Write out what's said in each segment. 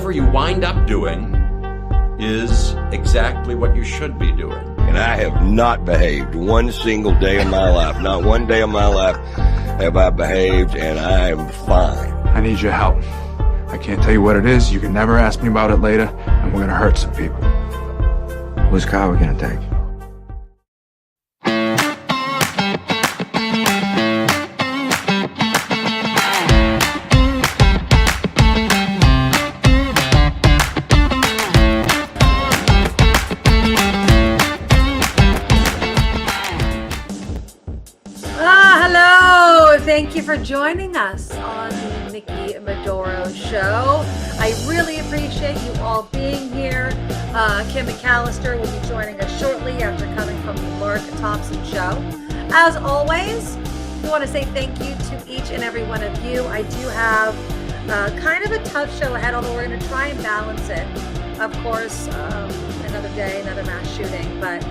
whatever you wind up doing is exactly what you should be doing. And I have not behaved one single day of my life. Not one day of my life have I behaved, and I am fine. I need your help. I can't tell you what it is. You can never ask me about it later, and we're going to hurt some people. Whose car are we going to take? Thank you for joining us on the Nikki Medoro Show. I really appreciate you all being here. Kim McAllister will be joining us shortly after coming from the Mark Thompson Show. As always, we want to say thank you to each and every one of you. I do have kind of a tough show ahead, although we're going to try and balance it. Of course, another day, another mass shooting, but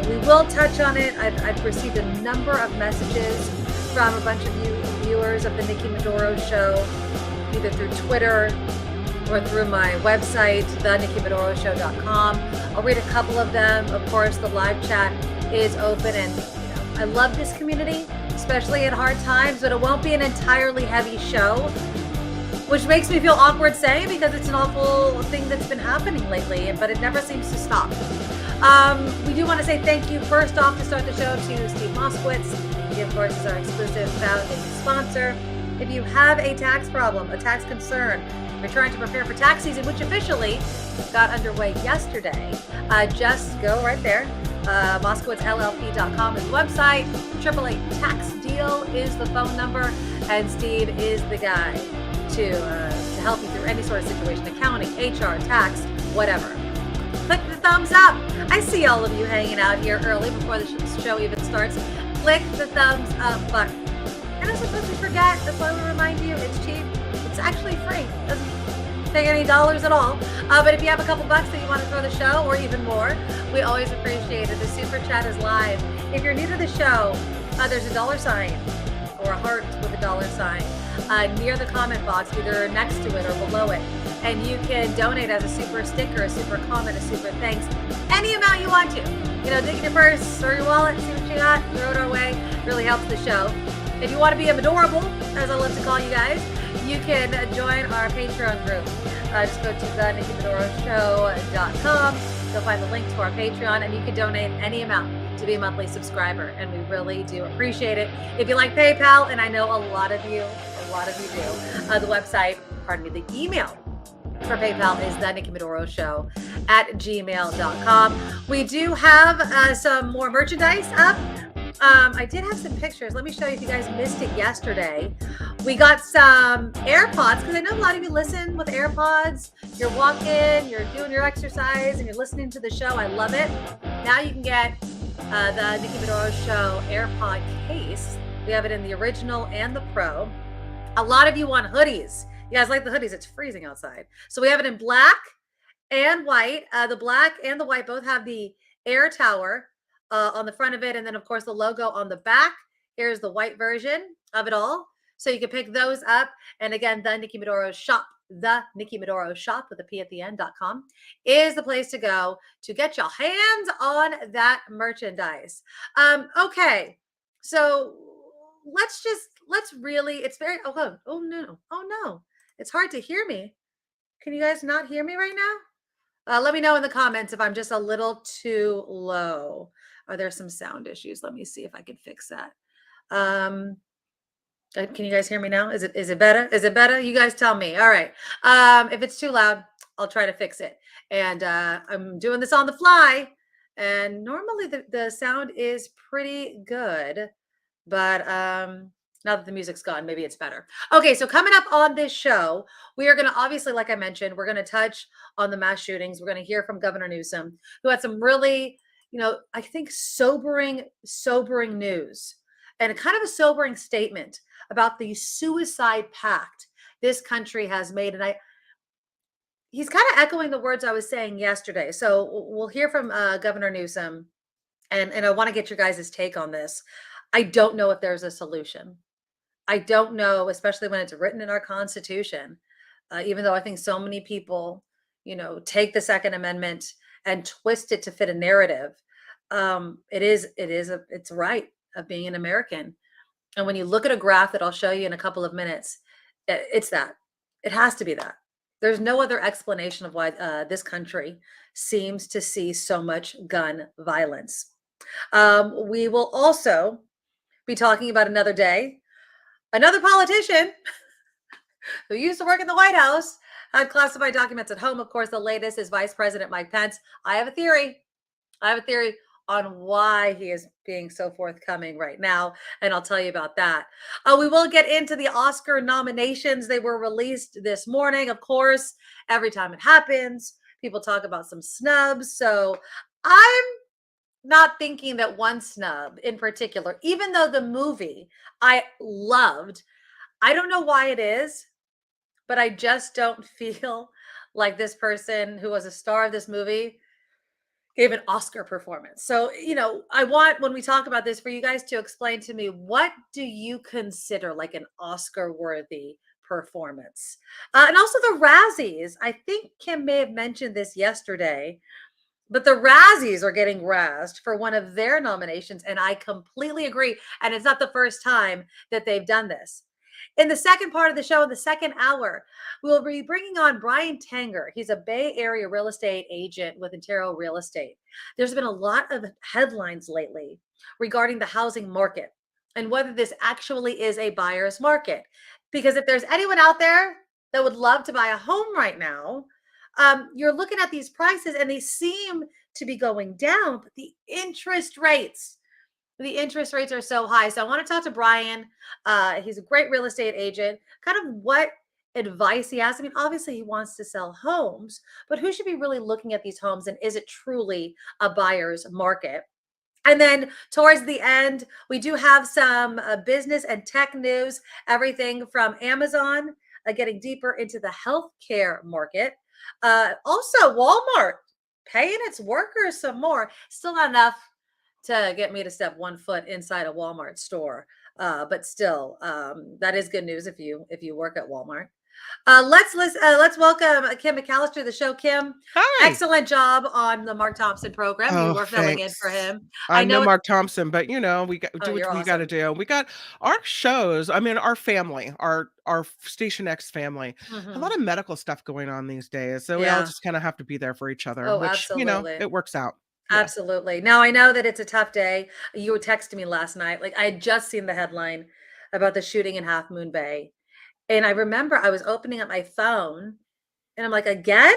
we will touch on it. I've received a number of messages from a bunch of you viewers of the Nikki Medoro Show, either through Twitter or through my website, thenikkimedoroshow.com. I'll read a couple of them. Of course, the live chat is open, and I love this community, especially at hard times, but it won't be an entirely heavy show, which makes me feel awkward saying because it's an awful thing that's been happening lately, but it never seems to stop. We do want to say thank you first off to start the show to Steve Moskowitz. He, of course, is our exclusive founding sponsor. If you have a tax problem, a tax concern, you're trying to prepare for tax season, which officially got underway yesterday, just go right there. MoskowitzLLP.com is the website. 888 tax deal is the phone number, and Steve is the guy to help you through any sort of situation, accounting, HR, tax, whatever. Click the thumbs up. I see all of you hanging out here early before the show even starts. Click the thumbs up button. And as opposed to forget, that's why we remind you, it's cheap. It's actually free. It doesn't take any dollars at all. But if you have a couple bucks that you want to throw the show, or even more, we always appreciate it. The super chat is live. If you're new to the show, there's a $sign or a heart with a $sign near the comment box, either next to it or below it. And you can donate as a super sticker, a super comment, a super thanks, any amount you want to. Dig in your purse or your wallet, see what you got, throw it our way. It really helps the show. If you want to be a Medorable, as I love to call you guys, you can join our Patreon group. Just go to thenikkimedoroshow.com. You'll find the link to our Patreon, and you can donate any amount to be a monthly subscriber, and we really do appreciate it. If you like PayPal, and I know a lot of you do, the website, the email for PayPal is thenikkimedoroshow@gmail.com. We do have some more merchandise up. I did have some pictures. Let me show you if you guys missed it yesterday. We got some AirPods, because I know a lot of you listen with AirPods. You're walking, you're doing your exercise, and you're listening to the show. I love it. Now you can get the Nikki Medoro Show AirPod case. We have it in the original and the Pro. A lot of you want hoodies. You guys like the hoodies? It's freezing outside. So we have it in black and white. The black and the white both have the Air Tower on the front of it. And then, of course, the logo on the back. Here's the white version of it all. So you can pick those up. And again, the Nikki Medoro Shop, the Nikki Medoro Shop with a P at the end.com is the place to go to get your hands on that merchandise. Okay. So let's really, it's very, oh no. It's hard to hear me. Can you guys not hear me right now? Let me know in the comments if I'm just a little too low. Are there some sound issues? Let me see if I can fix that. Can you guys hear me now? Is it better? Is it better? You guys tell me. All right. If it's too loud, I'll try to fix it. And I'm doing this on the fly. And normally the sound is pretty good. But now that the music's gone, maybe it's better. Okay, so coming up on this show, we are going to, obviously, like I mentioned, we're going to touch on the mass shootings. We're going to hear from Governor Newsom, who had some really, I think sobering news and kind of a sobering statement about the suicide pact this country has made. And he's kind of echoing the words I was saying yesterday. So we'll hear from Governor Newsom, and I want to get your guys' take on this. I don't know if there's a solution. I don't know, especially when it's written in our Constitution, even though I think so many people, take the Second Amendment and twist it to fit a narrative. It's right of being an American. And when you look at a graph that I'll show you in a couple of minutes, it's that. It has to be that. There's no other explanation of why this country seems to see so much gun violence. We will also be talking about another day. Another politician who used to work in the White House had classified documents at home. Of course, the latest is Vice President Mike Pence. I have a theory on why he is being so forthcoming right now, and I'll tell you about that. We will get into the Oscar nominations. They were released this morning. Of course, every time it happens, people talk about some snubs. So I'm not thinking that one snub in particular, even though the movie I loved, I don't know why it is, but I just don't feel like this person who was a star of this movie gave an Oscar performance. So, I want, when we talk about this, for you guys to explain to me, what do you consider like an Oscar worthy performance? And also the Razzies. I think Kim may have mentioned this yesterday, but the Razzies are getting razzed for one of their nominations. And I completely agree. And it's not the first time that they've done this. In the second part of the show, in the second hour, we'll be bringing on Brian Tanger. He's a Bay Area real estate agent with Intero Real Estate. There's been a lot of headlines lately regarding the housing market and whether this actually is a buyer's market. Because if there's anyone out there that would love to buy a home right now, you're looking at these prices and they seem to be going down, but the interest rates are so high. So I want to talk to Brian. He's a great real estate agent. Kind of what advice he has. I mean, obviously he wants to sell homes, but who should be really looking at these homes? And is it truly a buyer's market? And then towards the end, we do have some business and tech news, everything from Amazon, getting deeper into the healthcare market. Also, Walmart paying its workers some more. Still not enough to get me to step 1 foot inside a Walmart store. But still, that is good news if you work at Walmart. Let's welcome Kim McAllister to the show. Kim, Hi. excellent job on the Mark Thompson program. You were filling in for him. I know Mark Thompson, but we got Oh, do you're what we got to do. We got our shows. I mean, our family, our Station X family, a lot of medical stuff going on these days. So we all Yeah. just kind of have to be there for each other, Oh, which absolutely. it works out. Yeah. Absolutely. Now I know that it's a tough day. You were texting me last night. Like I had just seen the headline about the shooting in Half Moon Bay. And I remember I was opening up my phone and I'm like, again?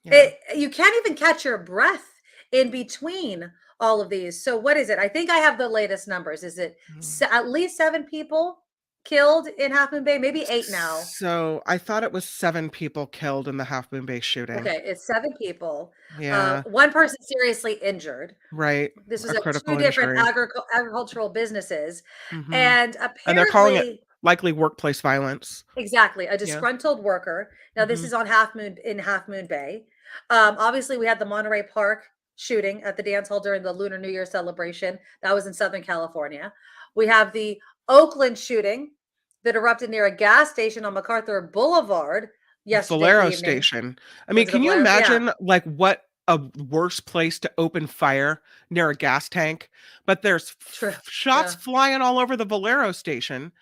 Yeah. You can't even catch your breath in between all of these. So what is it? I think I have the latest numbers. Is it at least 7 people killed in Half Moon Bay? Maybe 8 now. So I thought it was 7 people killed in the Half Moon Bay shooting. Okay, it's 7 people. Yeah. 1 person seriously injured. Right. This was A at critical 2 different injury. agricultural businesses. Mhm. And And they're calling it apparently, likely workplace violence. exactly, a Yeah. disgruntled worker. Now this Mhm. is on Half Moon Bay. Obviously we had the Monterey Park shooting at the dance hall during the Lunar New Year celebration. That was in Southern California. We have the Oakland shooting that erupted near a gas station on MacArthur Boulevard yesterday Valero evening. Station. I Was mean, it a can you Valero? Yeah. imagine like what a worse place to open fire near a gas tank? But there's True. shots Yeah. flying all over the Valero Station.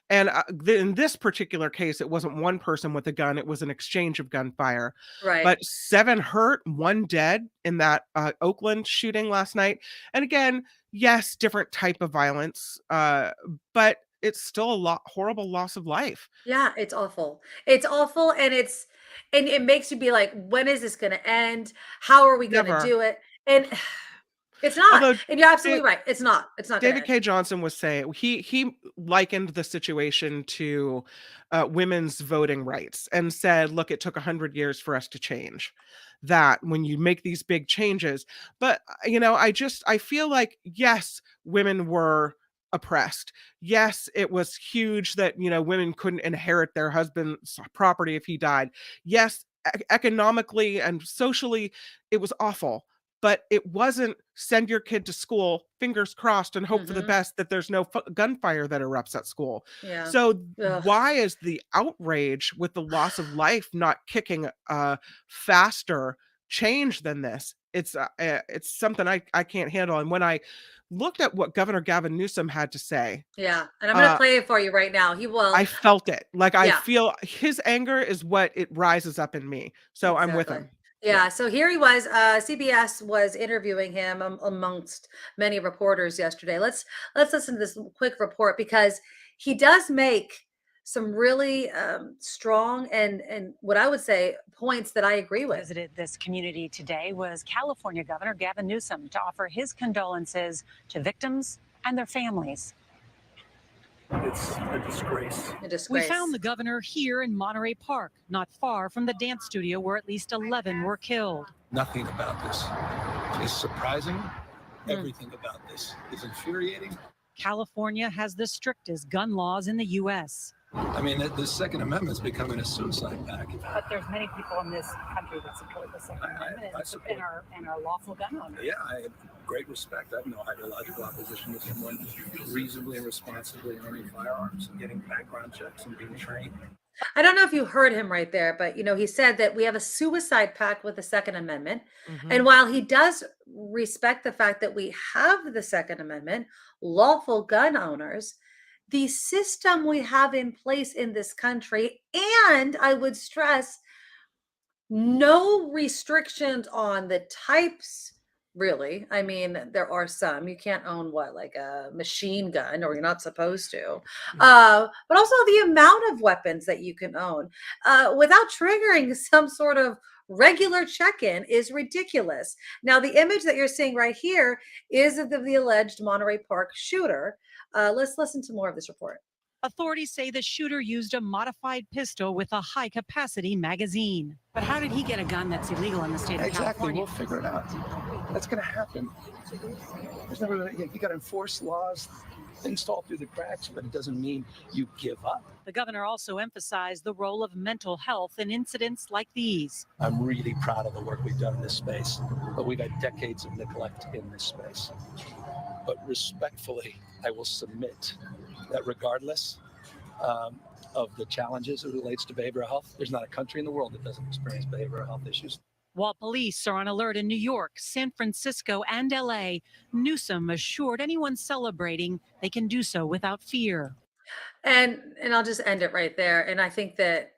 And in this particular case, it wasn't one person with a gun, it was an exchange of gunfire. Right. But 7 hurt, 1 dead in that Oakland shooting last night. And again, yes, different type of violence, but it's still a horrible loss of life. Yeah, it's awful. It's awful, and it makes you be like, when is this going to end? How are we going to Never. do it? And it's not. Although And you're absolutely right. It's not. It's not going to David end. K. Johnson was saying he likened the situation to women's voting rights and said, "Look, it took 100 years for us to change that. When you make these big changes, but I feel like yes, women were oppressed. Yes, it was huge that women couldn't inherit their husband's property if he died. Yes, economically and socially, it was awful." but it wasn't send your kid to school, fingers crossed, and hope for the best that there's no gunfire that erupts at school. Yeah. So Ugh. why is the outrage with the loss of life not kicking faster change than this? It's something I can't handle. And when I looked at what Governor Gavin Newsom had to say, Yeah, and I'm going to play it for you right now. He will. I felt it. Like, I Yeah. feel his anger is what it rises up in me. So I'm with him. Yeah, so here he was. CBS was interviewing him amongst many reporters yesterday. Let's listen to this quick report, because he does make some really strong and what I would say points that I agree with. Visited this community today was California Governor Gavin Newsom to offer his condolences to victims and their families. It's a disgrace. A disgrace. We found the governor here in Monterey Park, not far from the dance studio where at least 11 were killed. Nothing about this is surprising. Everything about this is infuriating. California has the strictest gun laws in the U.S. I mean, the Second Amendment is becoming a suicide pact. But there's many people in this country that support the Second Amendment and are lawful gun owners. Yeah, I have great respect. I have no ideological opposition to someone reasonably and responsibly owning firearms and getting background checks and being trained. I don't know if you heard him right there, but he said that we have a suicide pact with the Second Amendment. And while he does respect the fact that we have the Second Amendment, lawful gun owners, the system we have in place in this country, and I would stress, no restrictions on the types, really. I mean, there are some. You can't own like a machine gun, or you're not supposed to. But also the amount of weapons that you can own without triggering some sort of regular check-in is ridiculous. Now, the image that you're seeing right here is of the alleged Monterey Park shooter. Let's listen to more of this report. Authorities say the shooter used a modified pistol with a high-capacity magazine. But how did he get a gun that's illegal in the state of California? We'll figure it out. That's going to happen. There's never you got to enforce laws. Things fall through the cracks, but it doesn't mean you give up. The governor also emphasized the role of mental health in incidents like these. I'm really proud of the work we've done in this space, but we've had decades of neglect in this space. But respectfully, I will submit that regardless of the challenges it relates to behavioral health, there's not a country in the world that doesn't experience behavioral health issues. While police are on alert in New York, San Francisco, and LA, Newsom assured anyone celebrating they can do so without fear. And I'll just end it right there. And I think that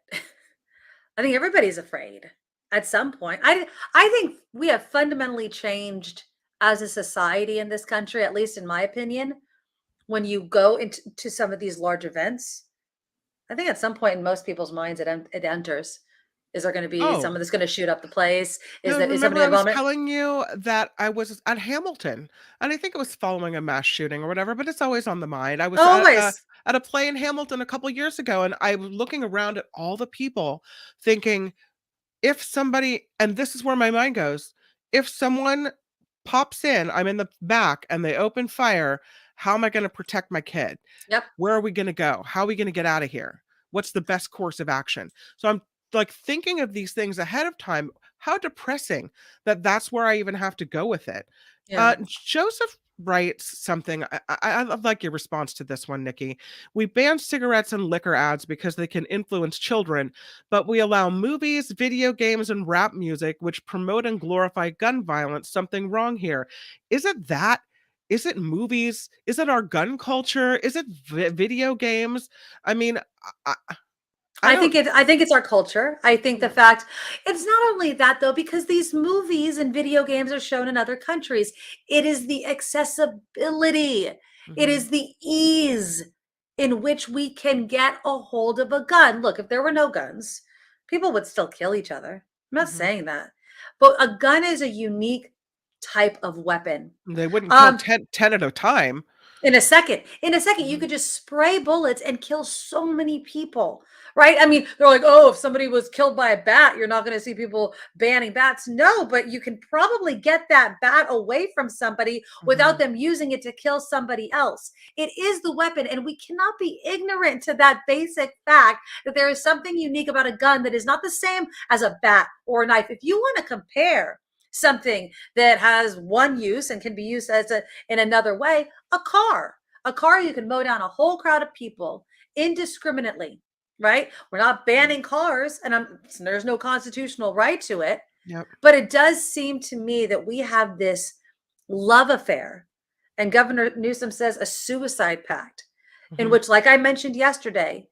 everybody's afraid at some point. I think we have fundamentally changed as a society in this country, at least in my opinion. When you go into some of these large events, I think at some point in most people's minds it enters. Is there going to be someone that's going to shoot up the place? Is somebody I was telling you that I was at Hamilton, and I think it was following a mass shooting or whatever, but it's always on the mind. I was at a play in Hamilton a couple years ago, and I was looking around at all the people thinking, if somebody, and this is where my mind goes, if someone pops in, I'm in the back, and they open fire, how am I going to protect my kid? Yep. Where are we going to go? How are we going to get out of here? What's the best course of action? So I'm like thinking of these things ahead of time. How depressing that's where I even have to go with it. Yeah. Joseph writes something. I like your response to this one, Nikki. We ban cigarettes and liquor ads because they can influence children, but we allow movies, video games, and rap music which promote and glorify gun violence. Something wrong here. Is it that? Is it movies? Is it our gun culture? Is it video games? I mean, I think it's our culture. I think the fact it's not only that though, because these movies and video games are shown in other countries. It is the accessibility. It is the ease in which we can get a hold of a gun. Look, if there were no guns, people would still kill each other. I'm not saying that, but a gun is a unique type of weapon. They wouldn't kill 10 at a time. In a second, you could just spray bullets and kill so many people, right? I mean, they're like, oh, if somebody was killed by a bat, you're not going to see people banning bats. No, but you can probably get that bat away from somebody without them using it to kill somebody else. It is the weapon, and we cannot be ignorant to that basic fact that there is something unique about a gun that is not the same as a bat or a knife. If you want to compare something that has one use and can be used in another way. A car, you can mow down a whole crowd of people indiscriminately, right? We're not banning cars, and there's no constitutional right to it. Yep. But it does seem to me that we have this love affair, and Governor Newsom says a suicide pact, in which, like I mentioned yesterday,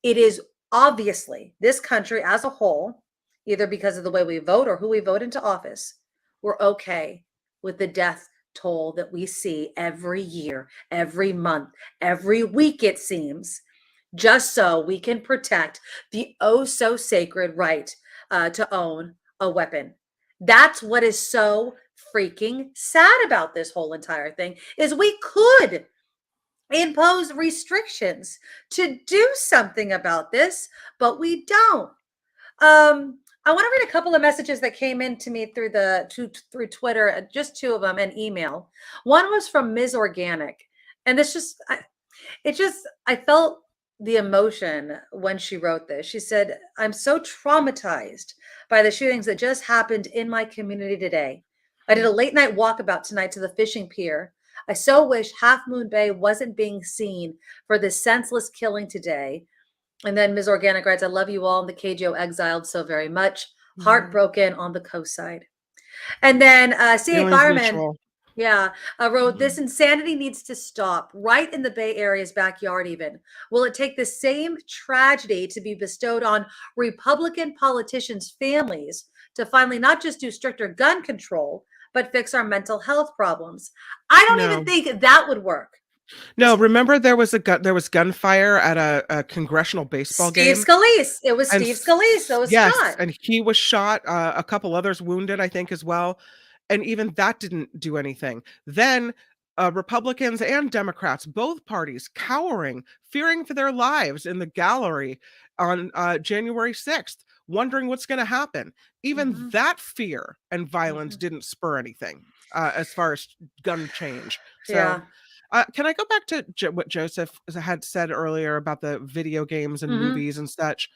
it is obviously this country as a whole, either because of the way we vote or who we vote into office, we're okay with the death toll that we see every year, every month, every week, it seems, just so we can protect the oh so sacred right to own a weapon. That's what is so freaking sad about this whole entire thing, is we could impose restrictions to do something about this, but we don't. I want to read a couple of messages that came in to me through Twitter, just two of them, and email. One was from Ms. Organic, and I felt the emotion when she wrote this. She said, "I'm so traumatized by the shootings that just happened in my community today. I did a late night walkabout tonight to the fishing pier. I so wish Half Moon Bay wasn't being seen for this senseless killing today." And then Ms. Organic writes, "I love you all in the KGO exiled so very much. Heartbroken on the coast side." And then CA Fireman, wrote, "This insanity needs to stop right in the Bay Area's backyard even. Will it take the same tragedy to be bestowed on Republican politicians' families to finally not just do stricter gun control, but fix our mental health problems?" I don't even think that would work. No, remember there was gunfire at a congressional baseball game. Steve Scalise. It was Steve Scalise that was shot. And he was shot. A couple others wounded, I think, as well. And even that didn't do anything. Then Republicans and Democrats, both parties, cowering, fearing for their lives in the gallery on January 6th, wondering what's going to happen. Even that fear and violence didn't spur anything as far as gun change. So. Can I go back to what Joseph had said earlier about the video games and movies and such?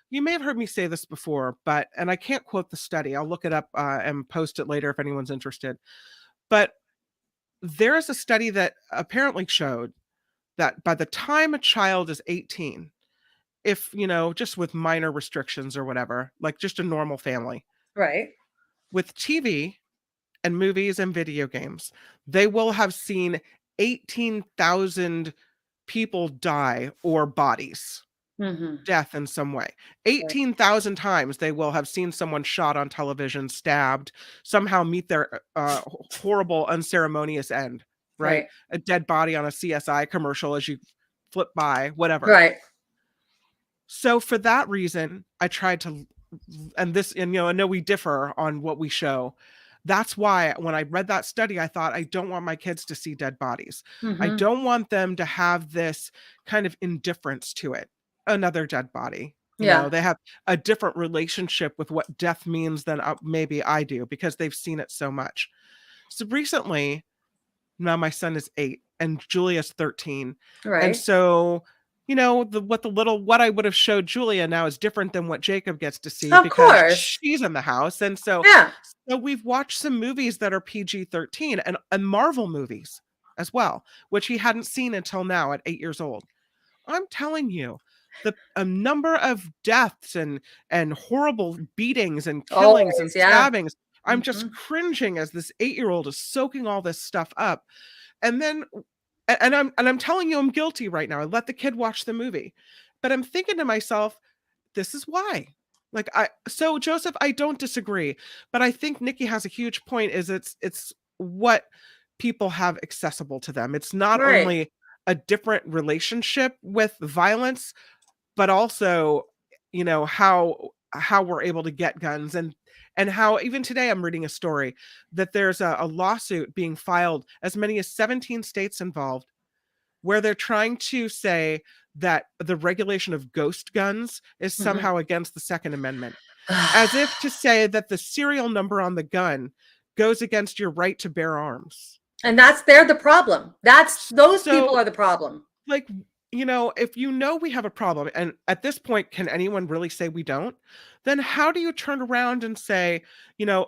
You may have heard me say this before, and I can't quote the study. I'll look it up and post it later if anyone's interested. But there is a study that apparently showed that by the time a child is 18, if, just with minor restrictions or whatever, like just a normal family, right, with TV and movies and video games, they will have seen 18,000 people die or bodies, death in some way. 18,000 times they will have seen someone shot on television, stabbed, somehow meet their horrible, unceremonious end, right? A dead body on a CSI commercial as you flip by, whatever. Right. So for that reason, I tried to, I know we differ on what we show. That's why when I read that study, I thought, I don't want my kids to see dead bodies. I don't want them to have this kind of indifference to it. Another dead body. They have a different relationship with what death means than maybe I do, because they've seen it so much. So recently, now my son is 8 and Julia's 13. Right. And so, what I would have showed Julia now is different than what Jacob gets to see, because she's in the house. And so, so we've watched some movies that are PG-13 and Marvel movies as well, which he hadn't seen until now at 8 years old. I'm telling you, a number of deaths and horrible beatings and killings and stabbings. I'm just cringing as this 8-year-old is soaking all this stuff up. And then And I'm telling you, I'm guilty right now. I let the kid watch the movie, but I'm thinking to myself, this is why. So Joseph, I don't disagree, but I think Nikki has a huge point. Is it's what people have accessible to them. It's not only a different relationship with violence, but also, how we're able to get guns and how even today I'm reading a story that there's a lawsuit being filed, as many as 17 states involved, where they're trying to say that the regulation of ghost guns is somehow against the Second Amendment, as if to say that the serial number on the gun goes against your right to bear arms. And they're the problem. Those people are the problem. Like, if we have a problem, and at this point, can anyone really say we don't? Then how do you turn around and say,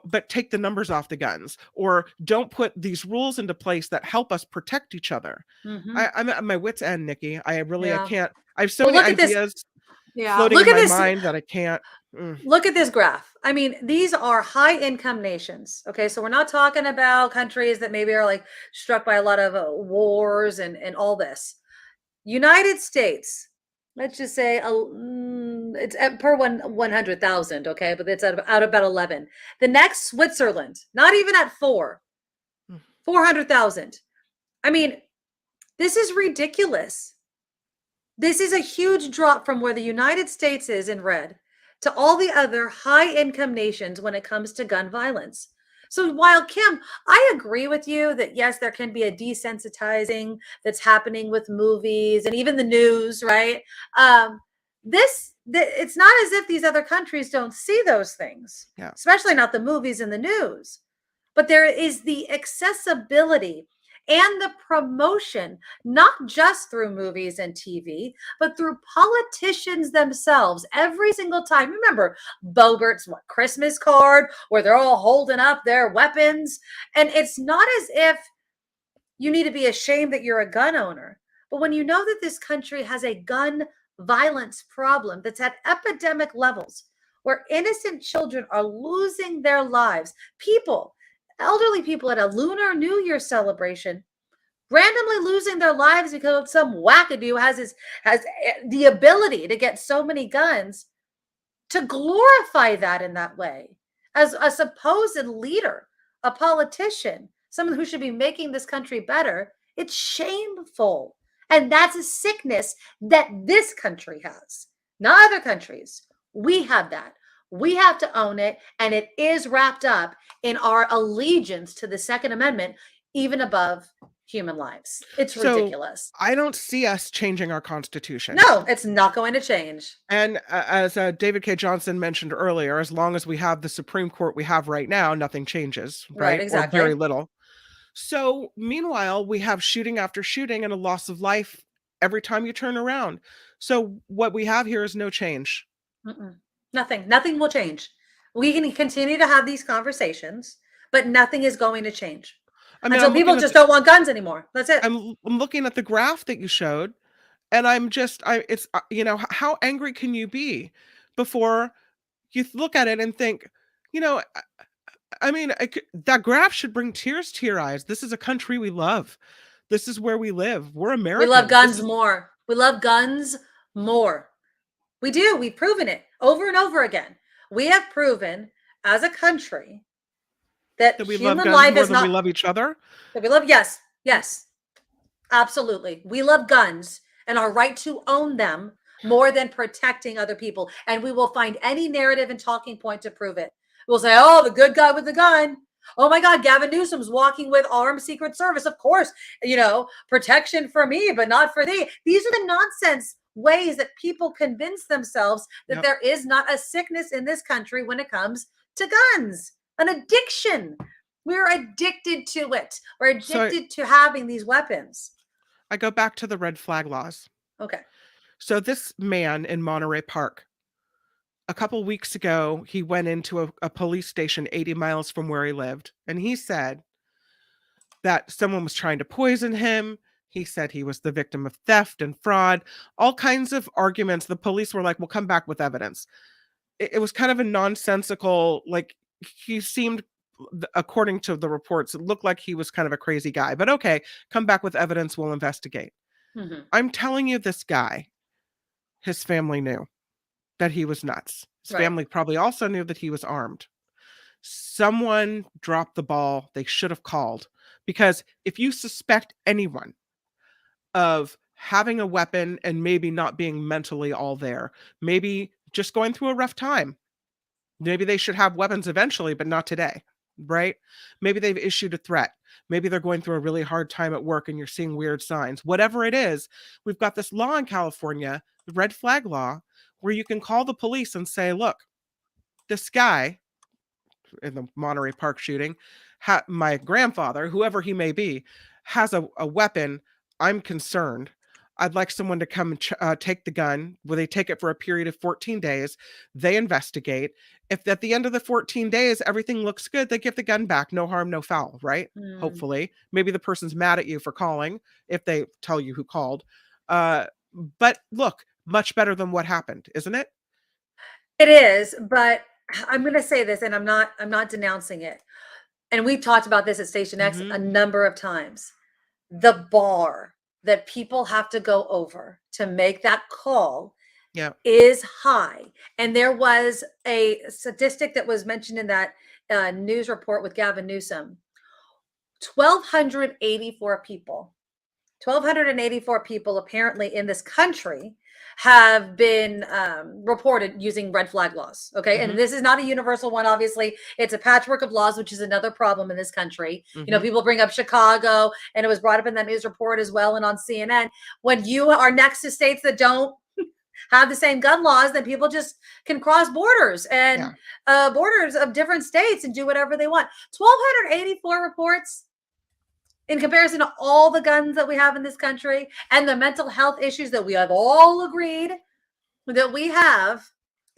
but take the numbers off the guns, or don't put these rules into place that help us protect each other? Mhm. I'm at my wit's end, Nikki. I Yeah. can't. I have so Well, many look at this. ideas Yeah. floating Look in at my this. mind that I can't. Look at this graph. I mean, these are high income nations. Okay. So we're not talking about countries that maybe are like struck by a lot of wars and all this. United States, let's just say it's per 100,000. Okay. But it's out about 11. The next, Switzerland, not even at 400,000. I mean, this is ridiculous. This is a huge drop from where the United States is in red to all the other high income nations when it comes to gun violence. So while Kim, I agree with you that yes, there can be a desensitizing that's happening with movies and even the news, right? It's not as if these other countries don't see those things, especially not the movies and the news. But there is the accessibility and the promotion, not just through movies and TV, but through politicians themselves every single time. Remember Bogart's Christmas card where they're all holding up their weapons. And it's not as if you need to be ashamed that you're a gun owner. But when you know that this country has a gun violence problem that's at epidemic levels, where innocent children are losing their lives, elderly people at a Lunar New Year celebration randomly losing their lives because some wackadoo has the ability to get so many guns, to glorify that in that way as a supposed leader, a politician, someone who should be making this country better. It's shameful. And that's a sickness that this country has, not other countries. We have that. We have to own it, and it is wrapped up in our allegiance to the Second Amendment, even above human lives. It's ridiculous. I don't see us changing our Constitution. No, it's not going to change. And as David K. Johnson mentioned earlier, as long as we have the Supreme Court we have right now, nothing changes, right? Exactly. Or very little. So meanwhile, we have shooting after shooting and a loss of life every time you turn around. So what we have here is no change. Nothing will change. We can continue to have these conversations, but nothing is going to change. Until people just don't want guns anymore. That's it. I'm looking at the graph that you showed, and it's how angry can you be before you look at it and think, that graph should bring tears to your eyes. This is a country we love. This is where we live. We're Americans. We love guns more. We love guns more. We do. We've proven it over and over again. We have proven as a country that we human love guns life more is than not. we love each other. That we love. Yes, absolutely. We love guns and our right to own them more than protecting other people. And we will find any narrative and talking point to prove it. We'll say, oh, the good guy with the gun. Oh my God, Gavin Newsom's walking with armed Secret Service. Of course, protection for me, but not for thee. These are the nonsense ways that people convince themselves that there is not a sickness in this country when it comes to guns, an addiction. We're addicted to it. We're addicted to having these weapons. I go back to the red flag laws. Okay. So this man in Monterey Park, a couple weeks ago, he went into a police station 80 miles from where he lived. And he said that someone was trying to poison him. He said he was the victim of theft and fraud, all kinds of arguments. The police were like, we'll come back with evidence. It was kind of a nonsensical, he seemed, according to the reports, it looked like he was kind of a crazy guy. But okay, come back with evidence, we'll investigate. Mm-hmm. I'm telling you, this guy, his family knew that he was nuts. His family probably also knew that he was armed. Someone dropped the ball. They should have called. Because if you suspect anyone of having a weapon and maybe not being mentally all there, maybe just going through a rough time, maybe they should have weapons eventually, but not today, right? Maybe they've issued a threat. Maybe they're going through a really hard time at work and you're seeing weird signs. Whatever it is, we've got this law in California, the red flag law, where you can call the police and say, look, this guy in the Monterey Park shooting, my grandfather, whoever he may be, has a weapon. I'm concerned. I'd like someone to come and take the gun, where they take it for a period of 14 days. They investigate. If at the end of the 14 days, everything looks good, they give the gun back. No harm, no foul, right? Hopefully. Maybe the person's mad at you for calling if they tell you who called. But look, much better than what happened, isn't it? It is, but I'm going to say this, and I'm not denouncing it. And we talked about this at Station X a number of times. The bar that people have to go over to make that call is high. And there was a statistic that was mentioned in that news report with Gavin Newsom. 1,284 people apparently in this country have been reported using red flag laws. Okay. And this is not a universal one. Obviously, it's a patchwork of laws, which is another problem in this country. You know, people bring up Chicago, and it was brought up in that news report as well. And on CNN, when you are next to states that don't have the same gun laws, then people just can cross borders and borders of different states and do whatever they want. 1,284 reports in comparison to all the guns that we have in this country and the mental health issues that we have all agreed that we have,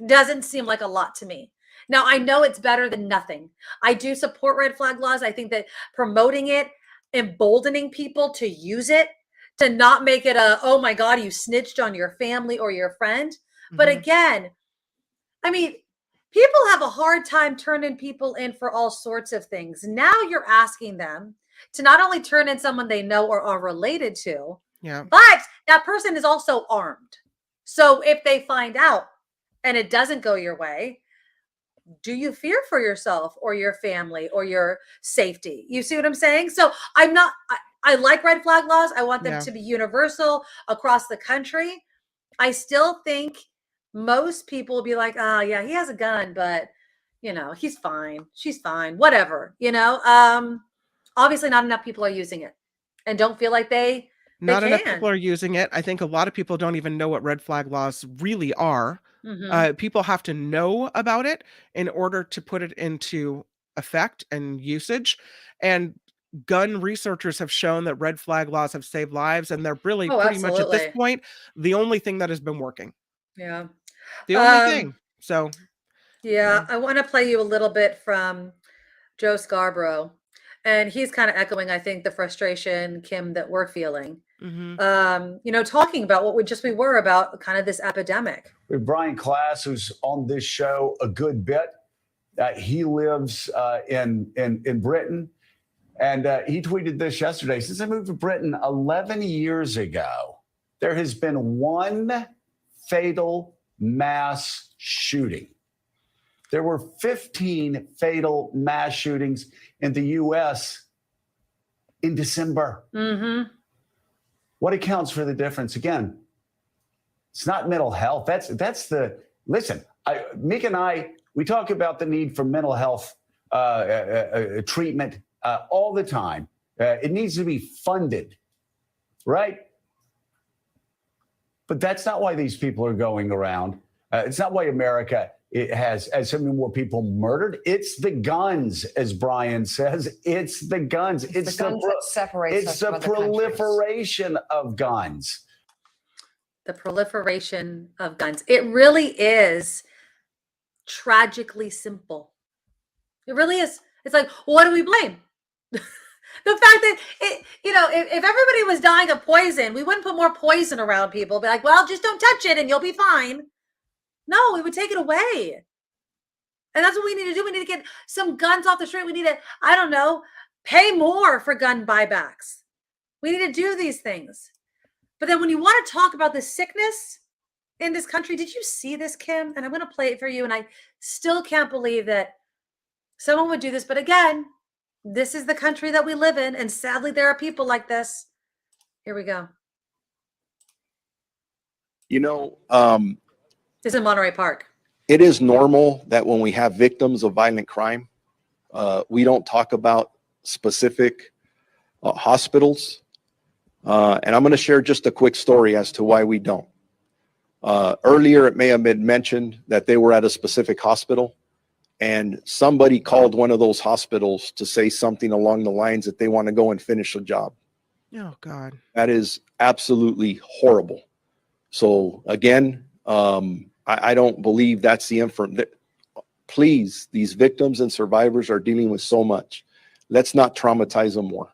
doesn't seem like a lot to me. Now, I know it's better than nothing. I do support red flag laws. I think that promoting it, emboldening people to use it, to not make it a, oh my God, you snitched on your family or your friend. But again, I mean, people have a hard time turning people in for all sorts of things. Now you're asking them to not only turn in someone they know or are related to, but that person is also armed. So if they find out and it doesn't go your way, do you fear for yourself or your family or your safety? You see what I'm saying? So I like red flag laws. I want them to be universal across the country. I still think most people will be like, oh yeah, he has a gun, but you know, he's fine. She's fine. Whatever, you know? Obviously not enough people are using it and don't feel like they Not enough people are using it. I think a lot of people don't even know what red flag laws really are. People have to know about it in order to put it into effect and usage. And gun researchers have shown that red flag laws have saved lives, and they're really pretty much at this point the only thing that has been working. Yeah. The only thing. So I want to play you a little bit from Joe Scarborough. And he's kind of echoing, I think, the frustration, Kim, that we're feeling. You know, talking about what we were about kind of this epidemic. We have Brian Class, who's on this show a good bit. He lives in Britain. And he tweeted this yesterday. Since I moved to Britain 11 years ago, there has been one fatal mass shooting. There were 15 fatal mass shootings in the U.S. in December. What accounts for the difference? Again, it's not mental health. That's the, listen, Meek and I, we talk about the need for mental health treatment all the time. It needs to be funded, right? But that's not why these people are going around. It's not why America has so many more people murdered. It's the guns, as Brian says. It's the guns. It's the guns that separate us from other countries. It's the proliferation of guns. The proliferation of guns. It really is tragically simple. It really is. It's like, well, what do we blame? The fact that, if everybody was dying of poison, we wouldn't put more poison around people. Be like, well, just don't touch it and you'll be fine. No, we would take it away. And that's what we need to do. We need to get some guns off the street. We need to, I don't know, pay more for gun buybacks. We need to do these things. But then when you want to talk about the sickness in this country, did you see this, Kim? And I'm going to play it for you. And I still can't believe that someone would do this. But again, this is the country that we live in. And sadly, there are people like this. Here we go. This is in Monterey Park. It is normal that when we have victims of violent crime, we don't talk about specific hospitals. And I'm going to share just a quick story as to why we don't. Earlier, it may have been mentioned that they were at a specific hospital, and somebody called one of those hospitals to say something along the lines that they want to go and finish a job. Oh, God. That is absolutely horrible. So again, I don't believe that's the inference. Please, these victims and survivors are dealing with so much. Let's not traumatize them more.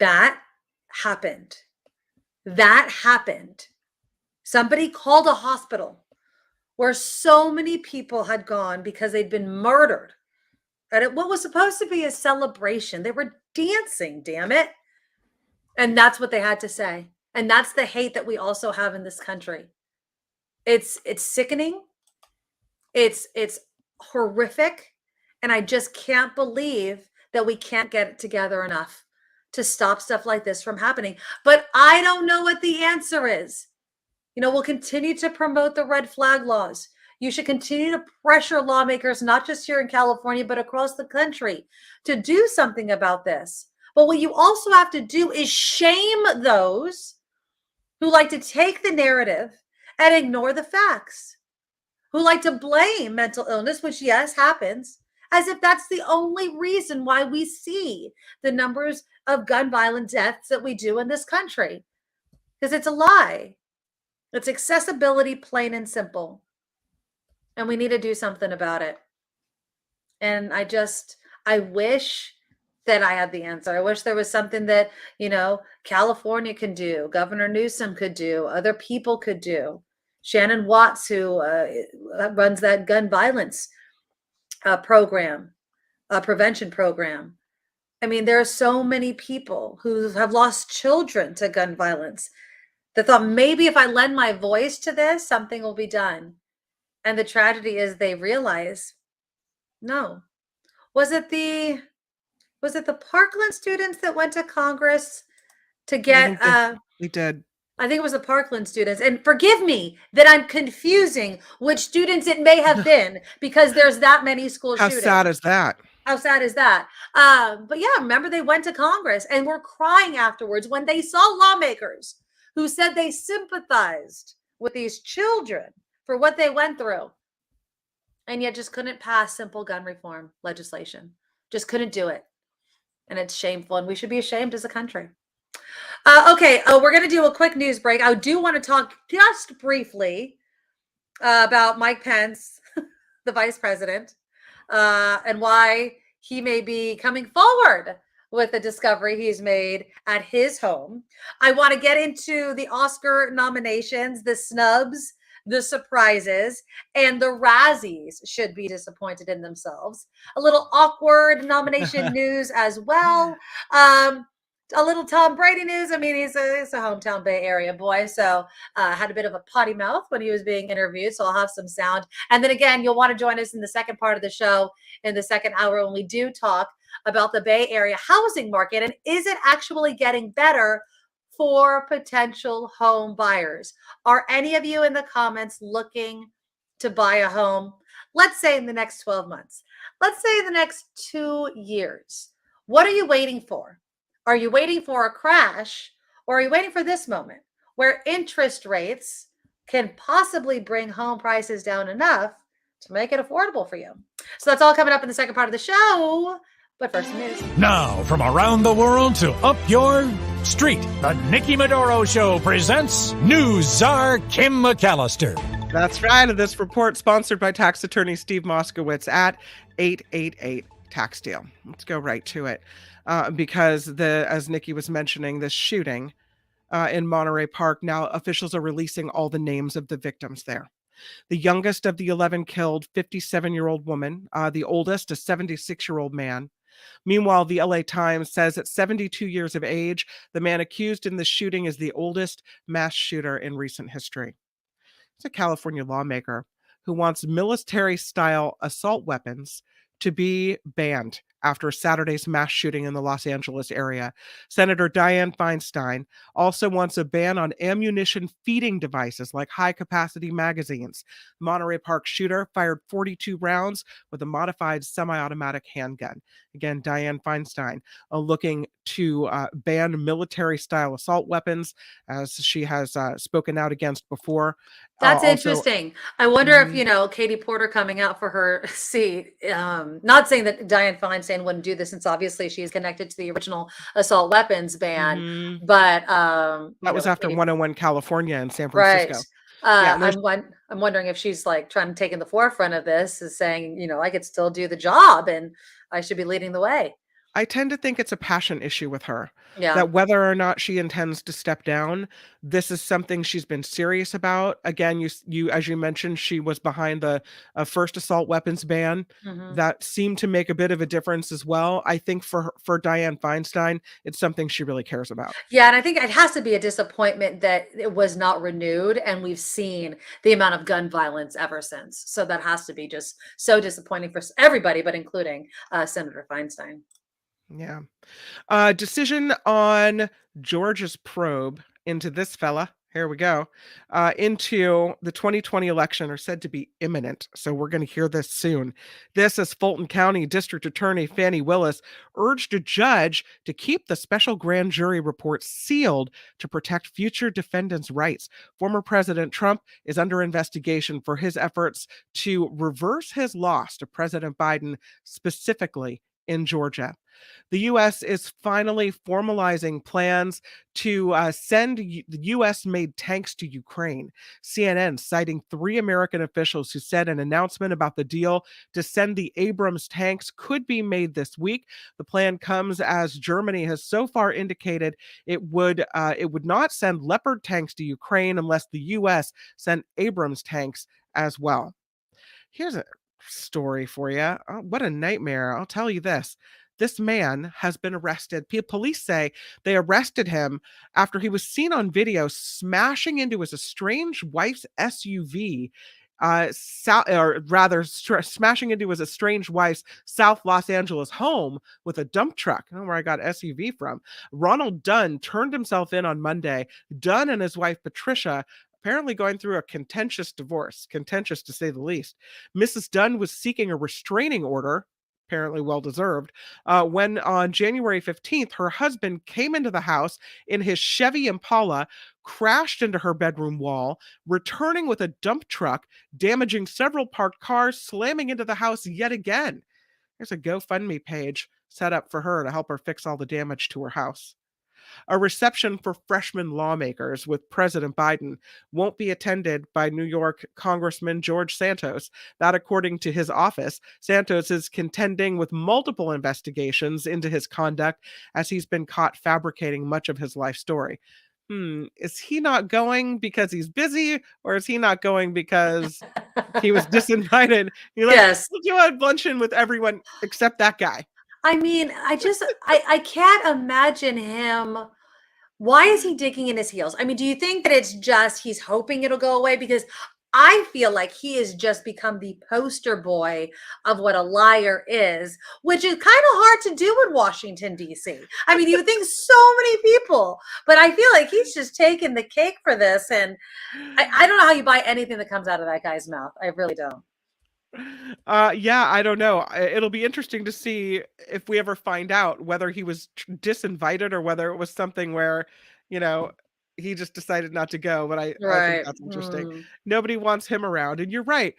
That happened. That happened. Somebody called a hospital where so many people had gone because they'd been murdered. And what was supposed to be a celebration, they were dancing, damn it. And that's what they had to say. And that's the hate that we also have in this country. It's sickening. It's horrific. And I just can't believe that we can't get it together enough to stop stuff like this from happening. But I don't know what the answer is. You know, we'll continue to promote the red flag laws. You should continue to pressure lawmakers, not just here in California, but across the country, to do something about this. But what you also have to do is shame those who like to take the narrative and ignore the facts, who like to blame mental illness, which, yes, happens, as if that's the only reason why we see the numbers of gun violent deaths that we do in this country. Because it's a lie. It's accessibility, plain and simple. And we need to do something about it. And I wish that I had the answer. I wish there was something that, you know, California can do, Governor Newsom could do, other people could do. Shannon Watts, who runs that gun violence program, prevention program. I mean, there are so many people who have lost children to gun violence that thought maybe if I lend my voice to this, something will be done. And the tragedy is they realize, no. Was it the Parkland students that went to Congress to get they did. I think it was the Parkland students. And forgive me that I'm confusing which students it may have been, because there's that many school shootings. How sad is that? How sad is that? But yeah, remember they went to Congress and were crying afterwards when they saw lawmakers who said they sympathized with these children for what they went through, and yet just couldn't pass simple gun reform legislation. Just couldn't do it. And it's shameful, and we should be ashamed as a country. Okay, we're going to do a quick news break. I do want to talk just briefly about Mike Pence, the vice president, and why he may be coming forward with the discovery he's made at his home. I want to get into the Oscar nominations, the snubs, the surprises, and the Razzies should be disappointed in themselves. A little awkward nomination news as well. A little Tom Brady news. I mean, he's a hometown Bay Area boy, so had a bit of a potty mouth when he was being interviewed, so I'll have some sound. And then again, you'll want to join us in the second part of the show in the second hour when we do talk about the Bay Area housing market, and is it actually getting better for potential home buyers? Are any of you in the comments looking to buy a home, let's say in the next 12 months? Let's say the next 2 years. What are you waiting for? Are you waiting for a crash, or are you waiting for this moment where interest rates can possibly bring home prices down enough to make it affordable for you? So that's all coming up in the second part of the show. But first, the news. Now, from around the world to up your street, the Nikki Medoro Show presents News Czar Kim McAllister. That's right. And this report sponsored by tax attorney Steve Moskowitz at 888 Tax Deal. Let's go right to it. Because as Nikki was mentioning, this shooting in Monterey Park, now officials are releasing all the names of the victims there. The youngest of the 11 killed, 57-year-old woman. The oldest, a 76-year-old man. Meanwhile, the LA Times says at 72 years of age, the man accused in the shooting is the oldest mass shooter in recent history. It's a California lawmaker who wants military-style assault weapons to be banned after Saturday's mass shooting in the Los Angeles area. Senator Dianne Feinstein also wants a ban on ammunition feeding devices like high-capacity magazines. Monterey Park shooter fired 42 rounds with a modified semi-automatic handgun. Again, Dianne Feinstein looking to ban military-style assault weapons, as she has spoken out against before. That's Also, interesting. I wonder if, Katie Porter coming out for her seat, not saying that Dianne Feinstein wouldn't do this, since obviously she is connected to the original assault weapons ban, but that was after 101 California in San right. Francisco. Yeah, I'm wondering if she's like trying to take in the forefront of this, is saying, I could still do the job and I should be leading the way. I tend to think it's a passion issue with her. Yeah. That whether or not she intends to step down, this is something she's been serious about. Again, you as you mentioned, she was behind the first assault weapons ban. That seemed to make a bit of a difference as well. I think for Dianne Feinstein, it's something she really cares about. Yeah, and I think it has to be a disappointment that it was not renewed, and we've seen the amount of gun violence ever since. So that has to be just so disappointing for everybody, but including Senator Feinstein. Yeah. Decision on Georgia's probe into this fella. Here we go. Into the 2020 election are said to be imminent. So we're going to hear this soon. This as Fulton County District Attorney Fani Willis urged a judge to keep the special grand jury report sealed to protect future defendants' rights. Former President Trump is under investigation for his efforts to reverse his loss to President Biden, specifically in Georgia. The U.S. is finally formalizing plans to send the U.S.-made tanks to Ukraine. CNN citing 3 American officials who said an announcement about the deal to send the Abrams tanks could be made this week. The plan comes as Germany has so far indicated it would not send Leopard tanks to Ukraine unless the U.S. sent Abrams tanks as well. Here's a story for you. Oh, what a nightmare. I'll tell you this. This man has been arrested. Police say they arrested him after he was seen on video smashing into his estranged wife's SUV, smashing into his estranged wife's South Los Angeles home with a dump truck. I don't know where I got SUV from. Ronald Dunn turned himself in on Monday. Dunn and his wife, Patricia, apparently going through a contentious divorce, contentious to say the least. Mrs. Dunn was seeking a restraining order, apparently well-deserved, when on January 15th, her husband came into the house in his Chevy Impala, crashed into her bedroom wall, returning with a dump truck, damaging several parked cars, slamming into the house yet again. There's a GoFundMe page set up for her to help her fix all the damage to her house. A reception for freshman lawmakers with President Biden won't be attended by New York Congressman George Santos. That, according to his office, Santos is contending with multiple investigations into his conduct as he's been caught fabricating much of his life story. Is he not going because he's busy, or is he not going because he was disinvited? Yes. We'll do a luncheon with everyone except that guy. I mean, I can't imagine him. Why is he digging in his heels? I mean, do you think that it's just he's hoping it'll go away? Because I feel like he has just become the poster boy of what a liar is, which is kind of hard to do in Washington, D.C. I mean, you think so many people, but I feel like he's just taking the cake for this. And I don't know how you buy anything that comes out of that guy's mouth. I really don't. Yeah, I don't know. It'll be interesting to see if we ever find out whether he was disinvited or whether it was something where, he just decided not to go. But I think that's interesting. Nobody wants him around. And you're right.